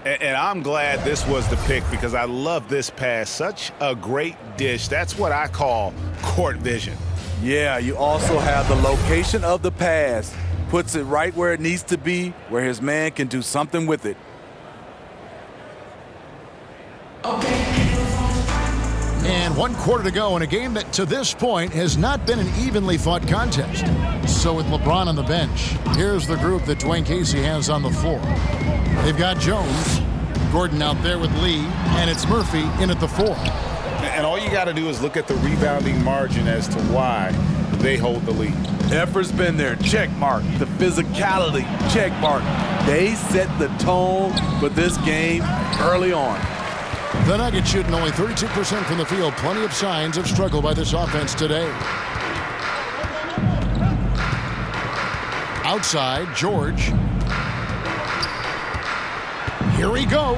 And I'm glad this was the pick because I love this pass. Such a great dish. That's what I call court vision. Yeah, you also have the location of the pass. Puts it right where it needs to be, where his man can do something with it. And 1 quarter to go in a game that to this point has not been an evenly fought contest. So with LeBron on the bench, here's the group that Dwayne Casey has on the floor. They've got Jones, Gordon out there with Lee, and it's Murphy in at the 4. And all you got to do is look at the rebounding margin as to why they hold the lead. Effort's been there, check mark. The physicality, check mark. They set the tone for this game early on. The Nuggets shooting only 32% from the field. Plenty of signs of struggle by this offense today. Outside, George. Here he goes.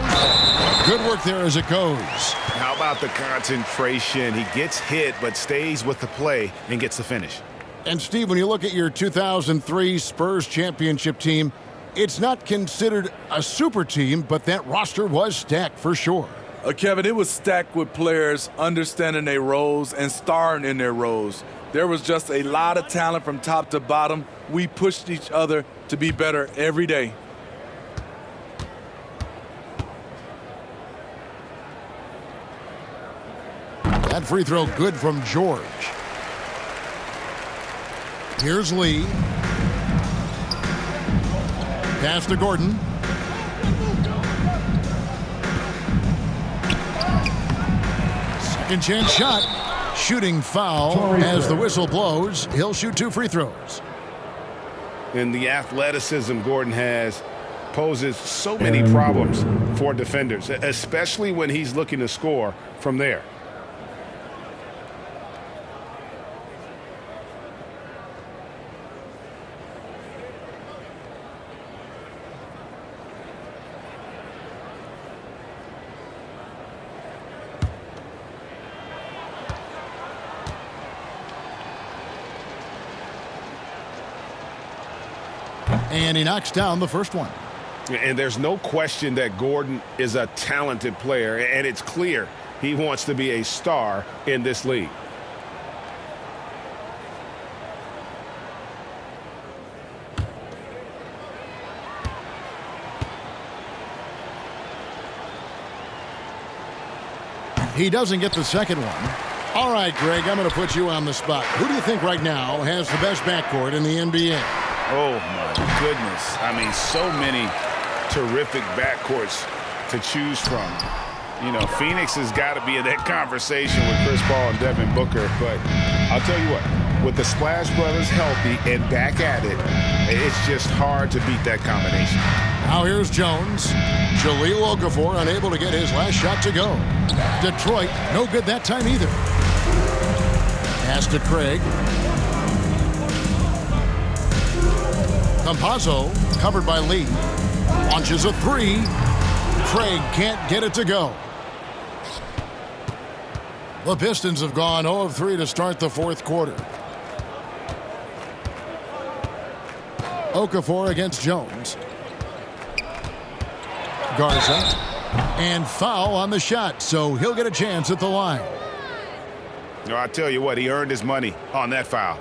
Good work there as it goes. How about the concentration? He gets hit but stays with the play and gets the finish. And Steve, when you look at your 2003 Spurs championship team, it's not considered a super team, but that roster was stacked for sure. Kevin, it was stacked with players understanding their roles and starring in their roles. There was just a lot of talent from top to bottom. We pushed each other to be better every day. That free throw good from George. Here's Lee. Pass to Gordon. Second chance shot. Shooting foul as the whistle blows. He'll shoot 2 free throws. And the athleticism Gordon has poses so many problems for defenders, especially when he's looking to score from there. And he knocks down the first one. And there's no question that Gordon is a talented player, and it's clear he wants to be a star in this league. He doesn't get the second one. All right, Greg, I'm going to put you on the spot. Who do you think right now has the best backcourt in the NBA? Oh, my goodness. I mean, so many terrific backcourts to choose from. You know, Phoenix has got to be in that conversation with Chris Paul and Devin Booker. But I'll tell you what, with the Splash Brothers healthy and back at it, it's just hard to beat that combination. Now here's Jones. Jahlil Okafor unable to get his last shot to go. Detroit, no good that time either. Pass to Craig. Campazzo, covered by Lee. Launches a 3. Craig can't get it to go. The Pistons have gone 0 of 3 to start the fourth quarter. Okafor against Jones. Garza. And foul on the shot, so he'll get a chance at the line. No, I tell you what, he earned his money on that foul.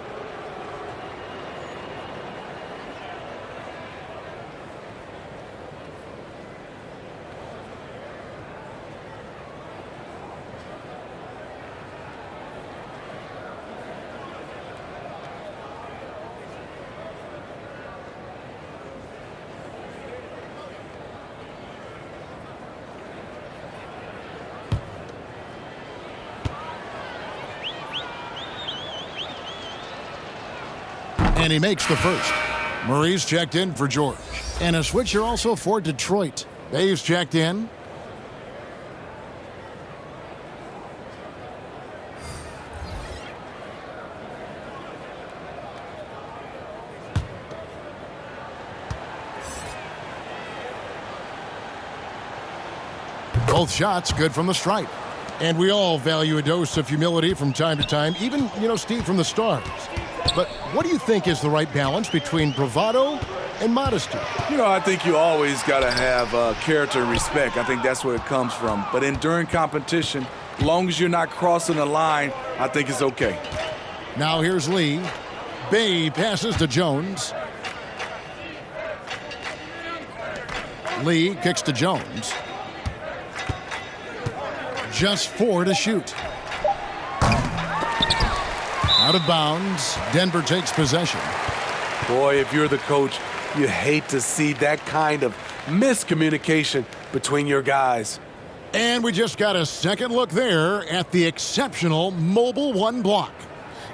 And he makes the first. Murray's checked in for George. And a switcher also for Detroit. Dave's checked in. Both shots good from the stripe. And we all value a dose of humility from time to time, even, Steve, from the stars. But what do you think is the right balance between bravado and modesty? I think you always got to have character and respect. I think that's where it comes from. But during competition, as long as you're not crossing the line, I think it's okay. Now here's Lee. Bay passes to Jones. Lee kicks to Jones. Just 4 to shoot. Out of bounds. Denver takes possession. Boy, if you're the coach, you hate to see that kind of miscommunication between your guys. And we just got a second look there at the exceptional mobile 1 block.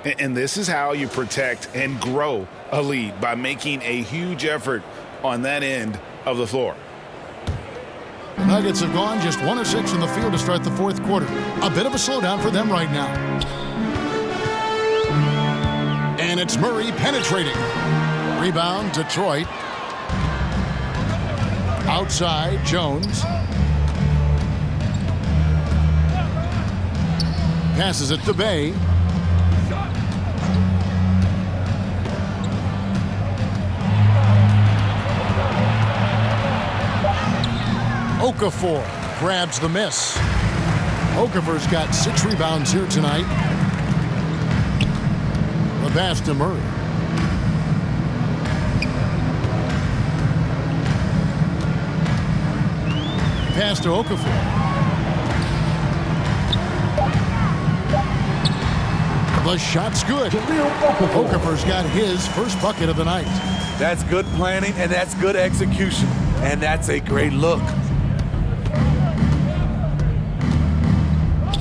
And this is how you protect and grow a lead, by making a huge effort on that end of the floor. The Nuggets have gone just 1 of 6 in the field to start the fourth quarter. A bit of a slowdown for them right now. And it's Murray penetrating. Rebound, Detroit. Outside, Jones. Passes it to Bay. Okafor grabs the miss. Okafor's got 6 rebounds here tonight. The pass to Murray. Pass to Okafor. The shot's good. Okafor's got his first bucket of the night. That's good planning, and that's good execution. And that's a great look.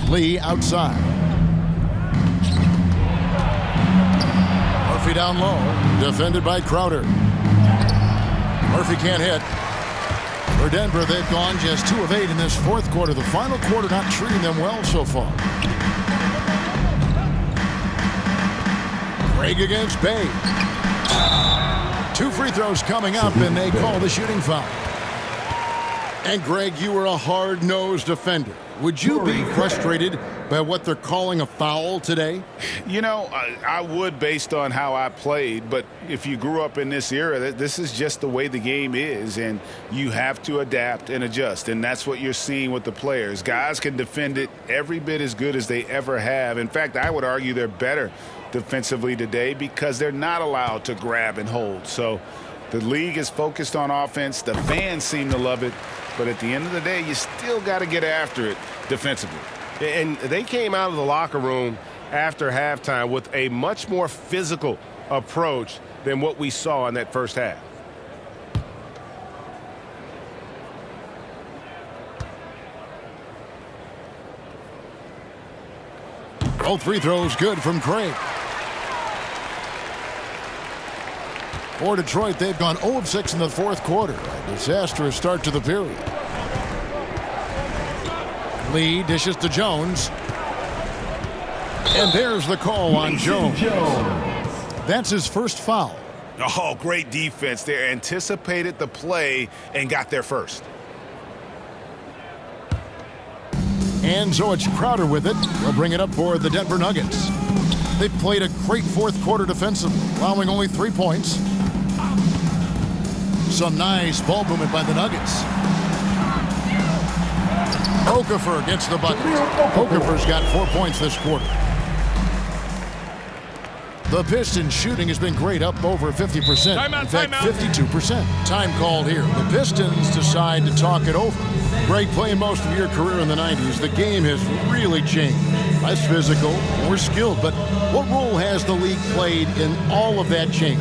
Lee outside. Murphy down low. Defended by Crowder. Murphy can't hit. For Denver, they've gone just 2 of 8 in this fourth quarter. The final quarter not treating them well so far. Craig against Bay. 2 free throws coming up, and they call the shooting foul. And Greg, you were a hard-nosed defender. Would you be frustrated by what they're calling a foul today? You know, I would based on how I played, but if you grew up in this era, this is just the way the game is, and you have to adapt and adjust, and that's what you're seeing with the players. Guys can defend it every bit as good as they ever have. In fact, I would argue they're better defensively today because they're not allowed to grab and hold. So the league is focused on offense. The fans seem to love it. But at the end of the day, you still got to get after it defensively. And they came out of the locker room after halftime with a much more physical approach than what we saw in that first half. Both free throws good from Craig. For Detroit, they've gone 0 of 6 in the fourth quarter. A disastrous start to the period. Lee dishes to Jones. And there's the call on Jones. That's his first foul. Oh, great defense. They anticipated the play and got there first. And so it's Crowder with it. They'll bring it up for the Denver Nuggets. They've played a great fourth quarter defensively, allowing only 3 points. Some nice ball movement by the Nuggets. Okafor gets the bucket. Okafor's got 4 points this quarter. The Pistons shooting has been great, up over 50%. In fact, 52%. Time called here. The Pistons decide to talk it over. Greg, playing most of your career in the 90s, the game has really changed. Less physical, more skilled, but what role has the league played in all of that change?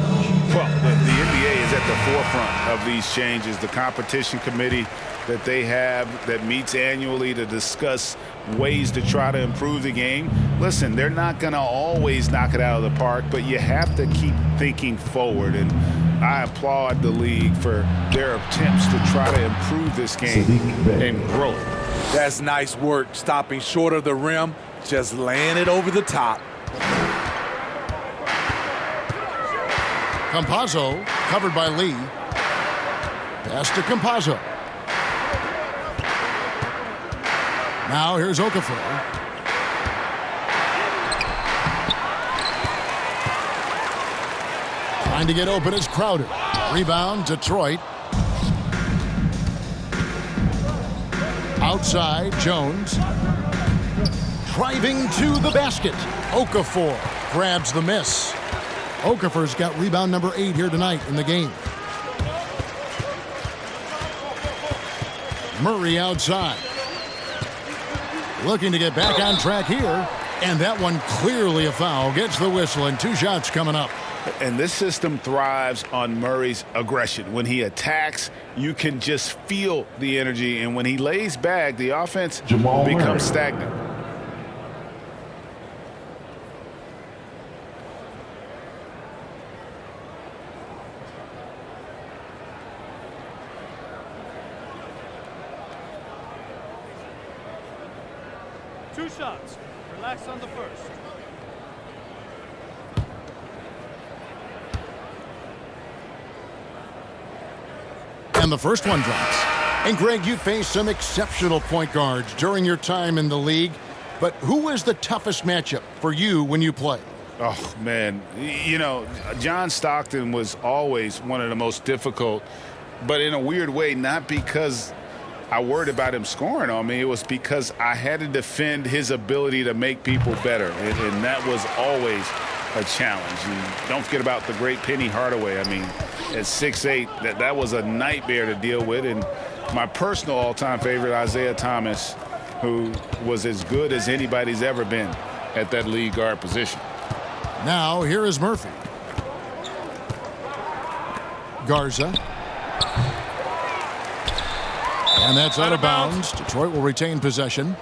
Well, the NBA is at the forefront of these changes. The competition committee that they have that meets annually to discuss ways to try to improve the game. Listen, they're not going to always knock it out of the park, but you have to keep thinking forward. And I applaud the league for their attempts to try to improve this game and grow it. That's nice work, stopping short of the rim, just laying it over the top. Campazzo covered by Lee. Pass to Campazzo. Now here's Okafor. Trying to get open is Crowder. Rebound, Detroit. Outside, Jones. Driving to the basket. Okafor grabs the miss. Okafor's got rebound number 8 here tonight in the game. Murray outside. Looking to get back on track here. And that one clearly a foul. Gets the whistle and 2 shots coming up. And this system thrives on Murray's aggression. When he attacks, you can just feel the energy. And when he lays back, the offense becomes stagnant. Two shots. Relax on the first. And the first one drops. And Greg, you faced some exceptional point guards during your time in the league. But who was the toughest matchup for you when you played? Oh, man. You know, John Stockton was always one of the most difficult, but in a weird way, not because I worried about him scoring on me. It was because I had to defend his ability to make people better, and that was always a challenge. And don't forget about the great Penny Hardaway. I mean, at 6'8", that was a nightmare to deal with. And my personal all-time favorite, Isaiah Thomas, who was as good as anybody's ever been at that lead guard position. Now, here is Murphy. Garza. And that's out of bounds. Detroit will retain possession.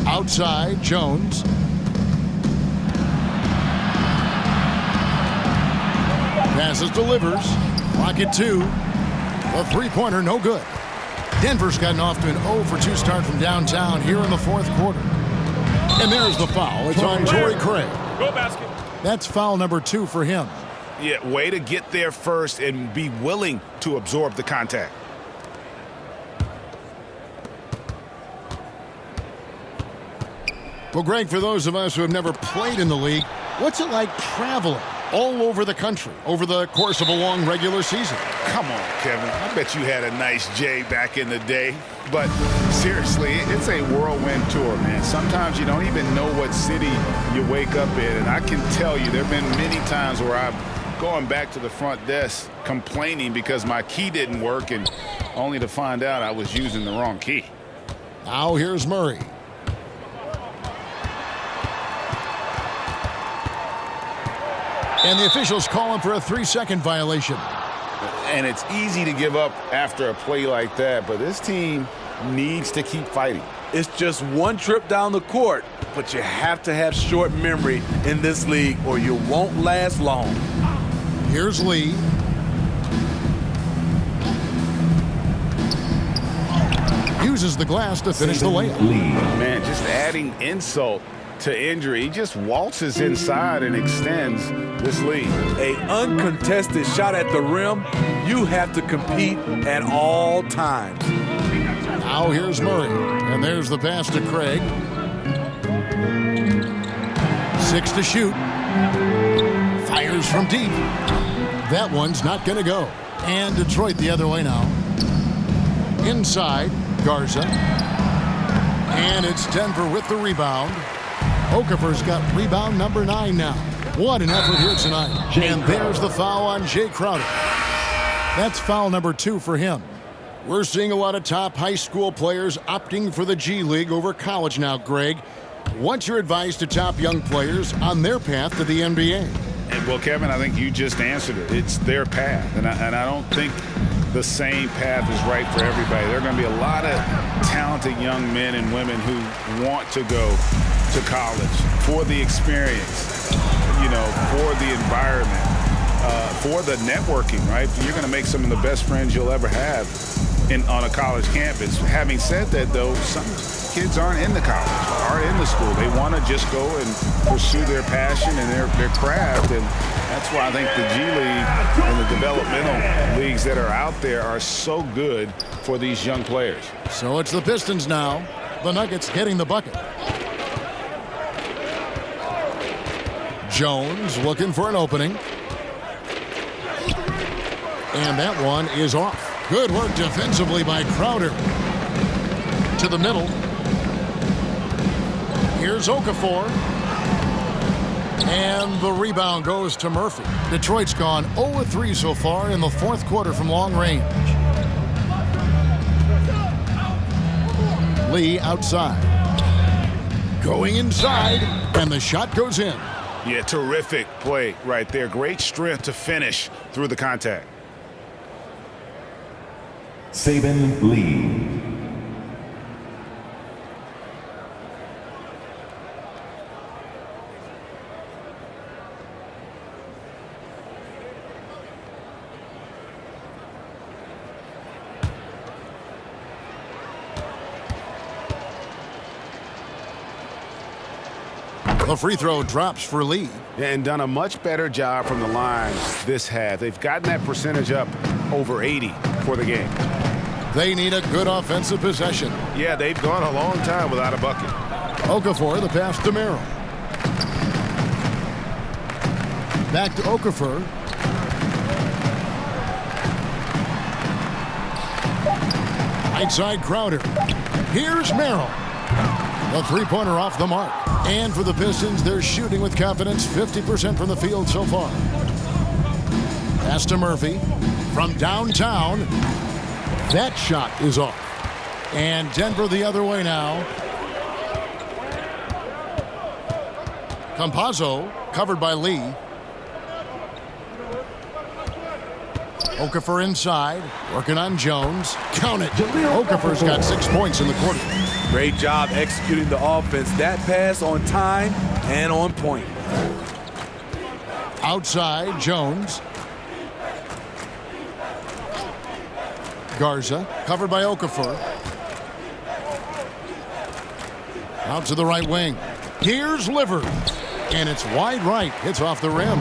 Outside, Jones. Passes, delivers. Rocket 2. The three-pointer, no good. Denver's gotten off to an 0-for-2 start from downtown here in the fourth quarter. And there's the foul. It's on Torrey Craig. Go basket. That's foul number 2 for him. Yeah, way to get there first and be willing to absorb the contact. Well, Greg, for those of us who have never played in the league, what's it like traveling all over the country over the course of a long regular season? Come on, Kevin. I bet you had a nice J back in the day. But seriously, it's a whirlwind tour, man. Sometimes you don't even know what city you wake up in. And I can tell you there have been many times where I've gone back to the front desk complaining because my key didn't work, and only to find out I was using the wrong key. Now here's Murray. And the officials call him for a 3-second violation. And it's easy to give up after a play like that, but this team needs to keep fighting. It's just one trip down the court, but you have to have short memory in this league or you won't last long. Here's Lee. Uses the glass to finish the layup. Man, just adding insult to injury. He just waltzes inside and extends this lead. An uncontested shot at the rim, you have to compete at all times. Now here's Murray, and there's the pass to Craig. 6 to shoot. Fires from deep. That one's not going to go. And Detroit the other way now. Inside, Garza. And it's Denver with the rebound. Okafor's got rebound number 9 now. What an effort here tonight. And there's the foul on Jay Crowder. That's foul number 2 for him. We're seeing a lot of top high school players opting for the G League over college now, Greg. What's your advice to top young players on their path to the NBA? And well, Kevin, I think you just answered it. It's their path. And I don't think the same path is right for everybody. There are going to be a lot of talented young men and women who want to go to college for the experience, you know, for the environment, for the networking, right? You're going to make some of the best friends you'll ever have on a college campus. Having said that, though, some kids aren't in the college, aren't in the school. They want to just go and pursue their passion and their craft, and that's why I think the G League and the developmental leagues that are out there are so good for these young players. So it's the Pistons now. The Nuggets getting the bucket. Jones looking for an opening. And that one is off. Good work defensively by Crowder. To the middle. Here's Okafor. And the rebound goes to Murphy. Detroit's gone 0-3 so far in the fourth quarter from long range. Lee outside. Going inside, and the shot goes in. Yeah, terrific play right there. Great strength to finish through the contact. Saban Lee. The free throw drops for Lee. And done a much better job from the line this half. They've gotten that percentage up over 80 for the game. They need a good offensive possession. Yeah, they've gone a long time without a bucket. Okafor, the pass to Merrill. Back to Okafor. Right side Crowder. Here's Merrill. The three-pointer off the mark. And for the Pistons, they're shooting with confidence, 50% from the field so far. Pass to Murphy. From downtown, that shot is off. And Denver the other way now. Campazzo covered by Lee. Okafor inside, working on Jones. Count it. Okafor's got 6 points in the quarter. Great job executing the offense. That pass on time and on point. Outside, Jones. Garza, covered by Okafor. Out to the right wing. Here's Liver. And it's wide right. Hits off the rim.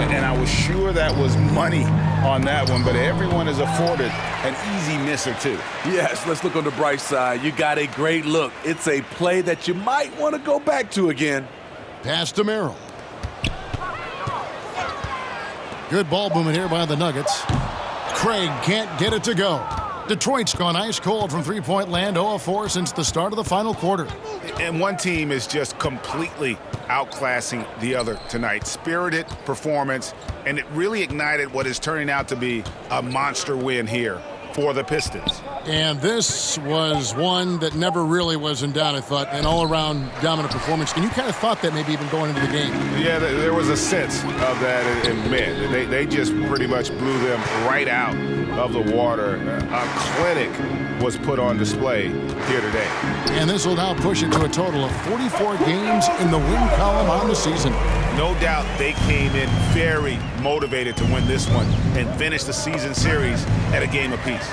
And I was sure that was money on that one, but everyone is afforded an easy miss or two. Yes, let's look on the bright side. You got a great look. It's a play that you might want to go back to again. Pass to Merrill. Good ball movement here by the Nuggets. Craig can't get it to go. Detroit's gone ice cold from three-point land, 0 of 4 since the start of the final quarter. And one team is just completely outclassing the other tonight. Spirited performance, and it really ignited what is turning out to be a monster win here for the Pistons. And this was one that never really was in doubt, I thought, an all-around dominant performance. And you kind of thought that maybe even going into the game. Yeah, there was a sense of that in men. They just pretty much blew them right out of the water. A clinic was put on display here today. And this will now push it to a total of 44 games in the win column on the season. No doubt they came in very motivated to win this one and finish the season series at a game apiece.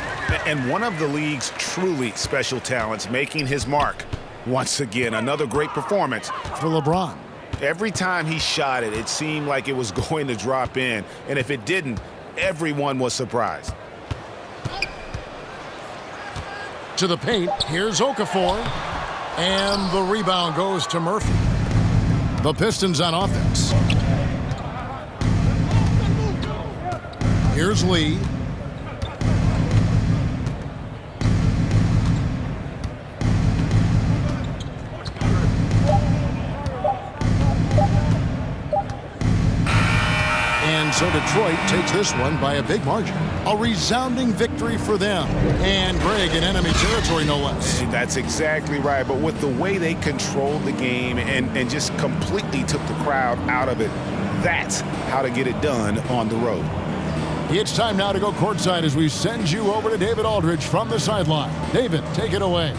And one of the league's truly special talents making his mark once again. Another great performance for LeBron. Every time he shot it, it seemed like it was going to drop in. And if it didn't, everyone was surprised. To the paint, here's Okafor. And the rebound goes to Murphy. The Pistons on offense. Here's Lee. And so Detroit takes this one by a big margin. A resounding victory for them. And Greg in enemy territory, no less. That's exactly right. But with the way they controlled the game and just completely took the crowd out of it, that's how to get it done on the road. It's time now to go courtside as we send you over to David Aldridge from the sideline. David, take it away.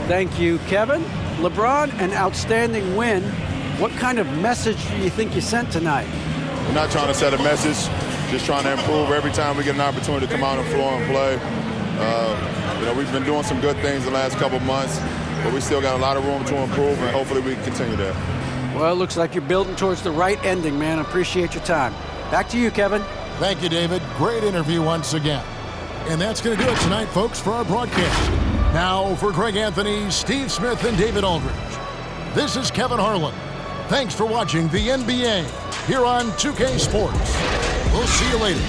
Thank you, Kevin. LeBron, an outstanding win. What kind of message do you think you sent tonight? We're not trying to set a message, just trying to improve every time we get an opportunity to come out on the floor and play. We've been doing some good things the last couple months, but we still got a lot of room to improve, and hopefully we can continue that. Well, it looks like you're building towards the right ending, man. Appreciate your time. Back to you, Kevin. Thank you, David. Great interview once again. And that's going to do it tonight, folks, for our broadcast. Now, for Greg Anthony, Steve Smith, and David Aldridge, this is Kevin Harlan. Thanks for watching the NBA here on 2K Sports. We'll see you later.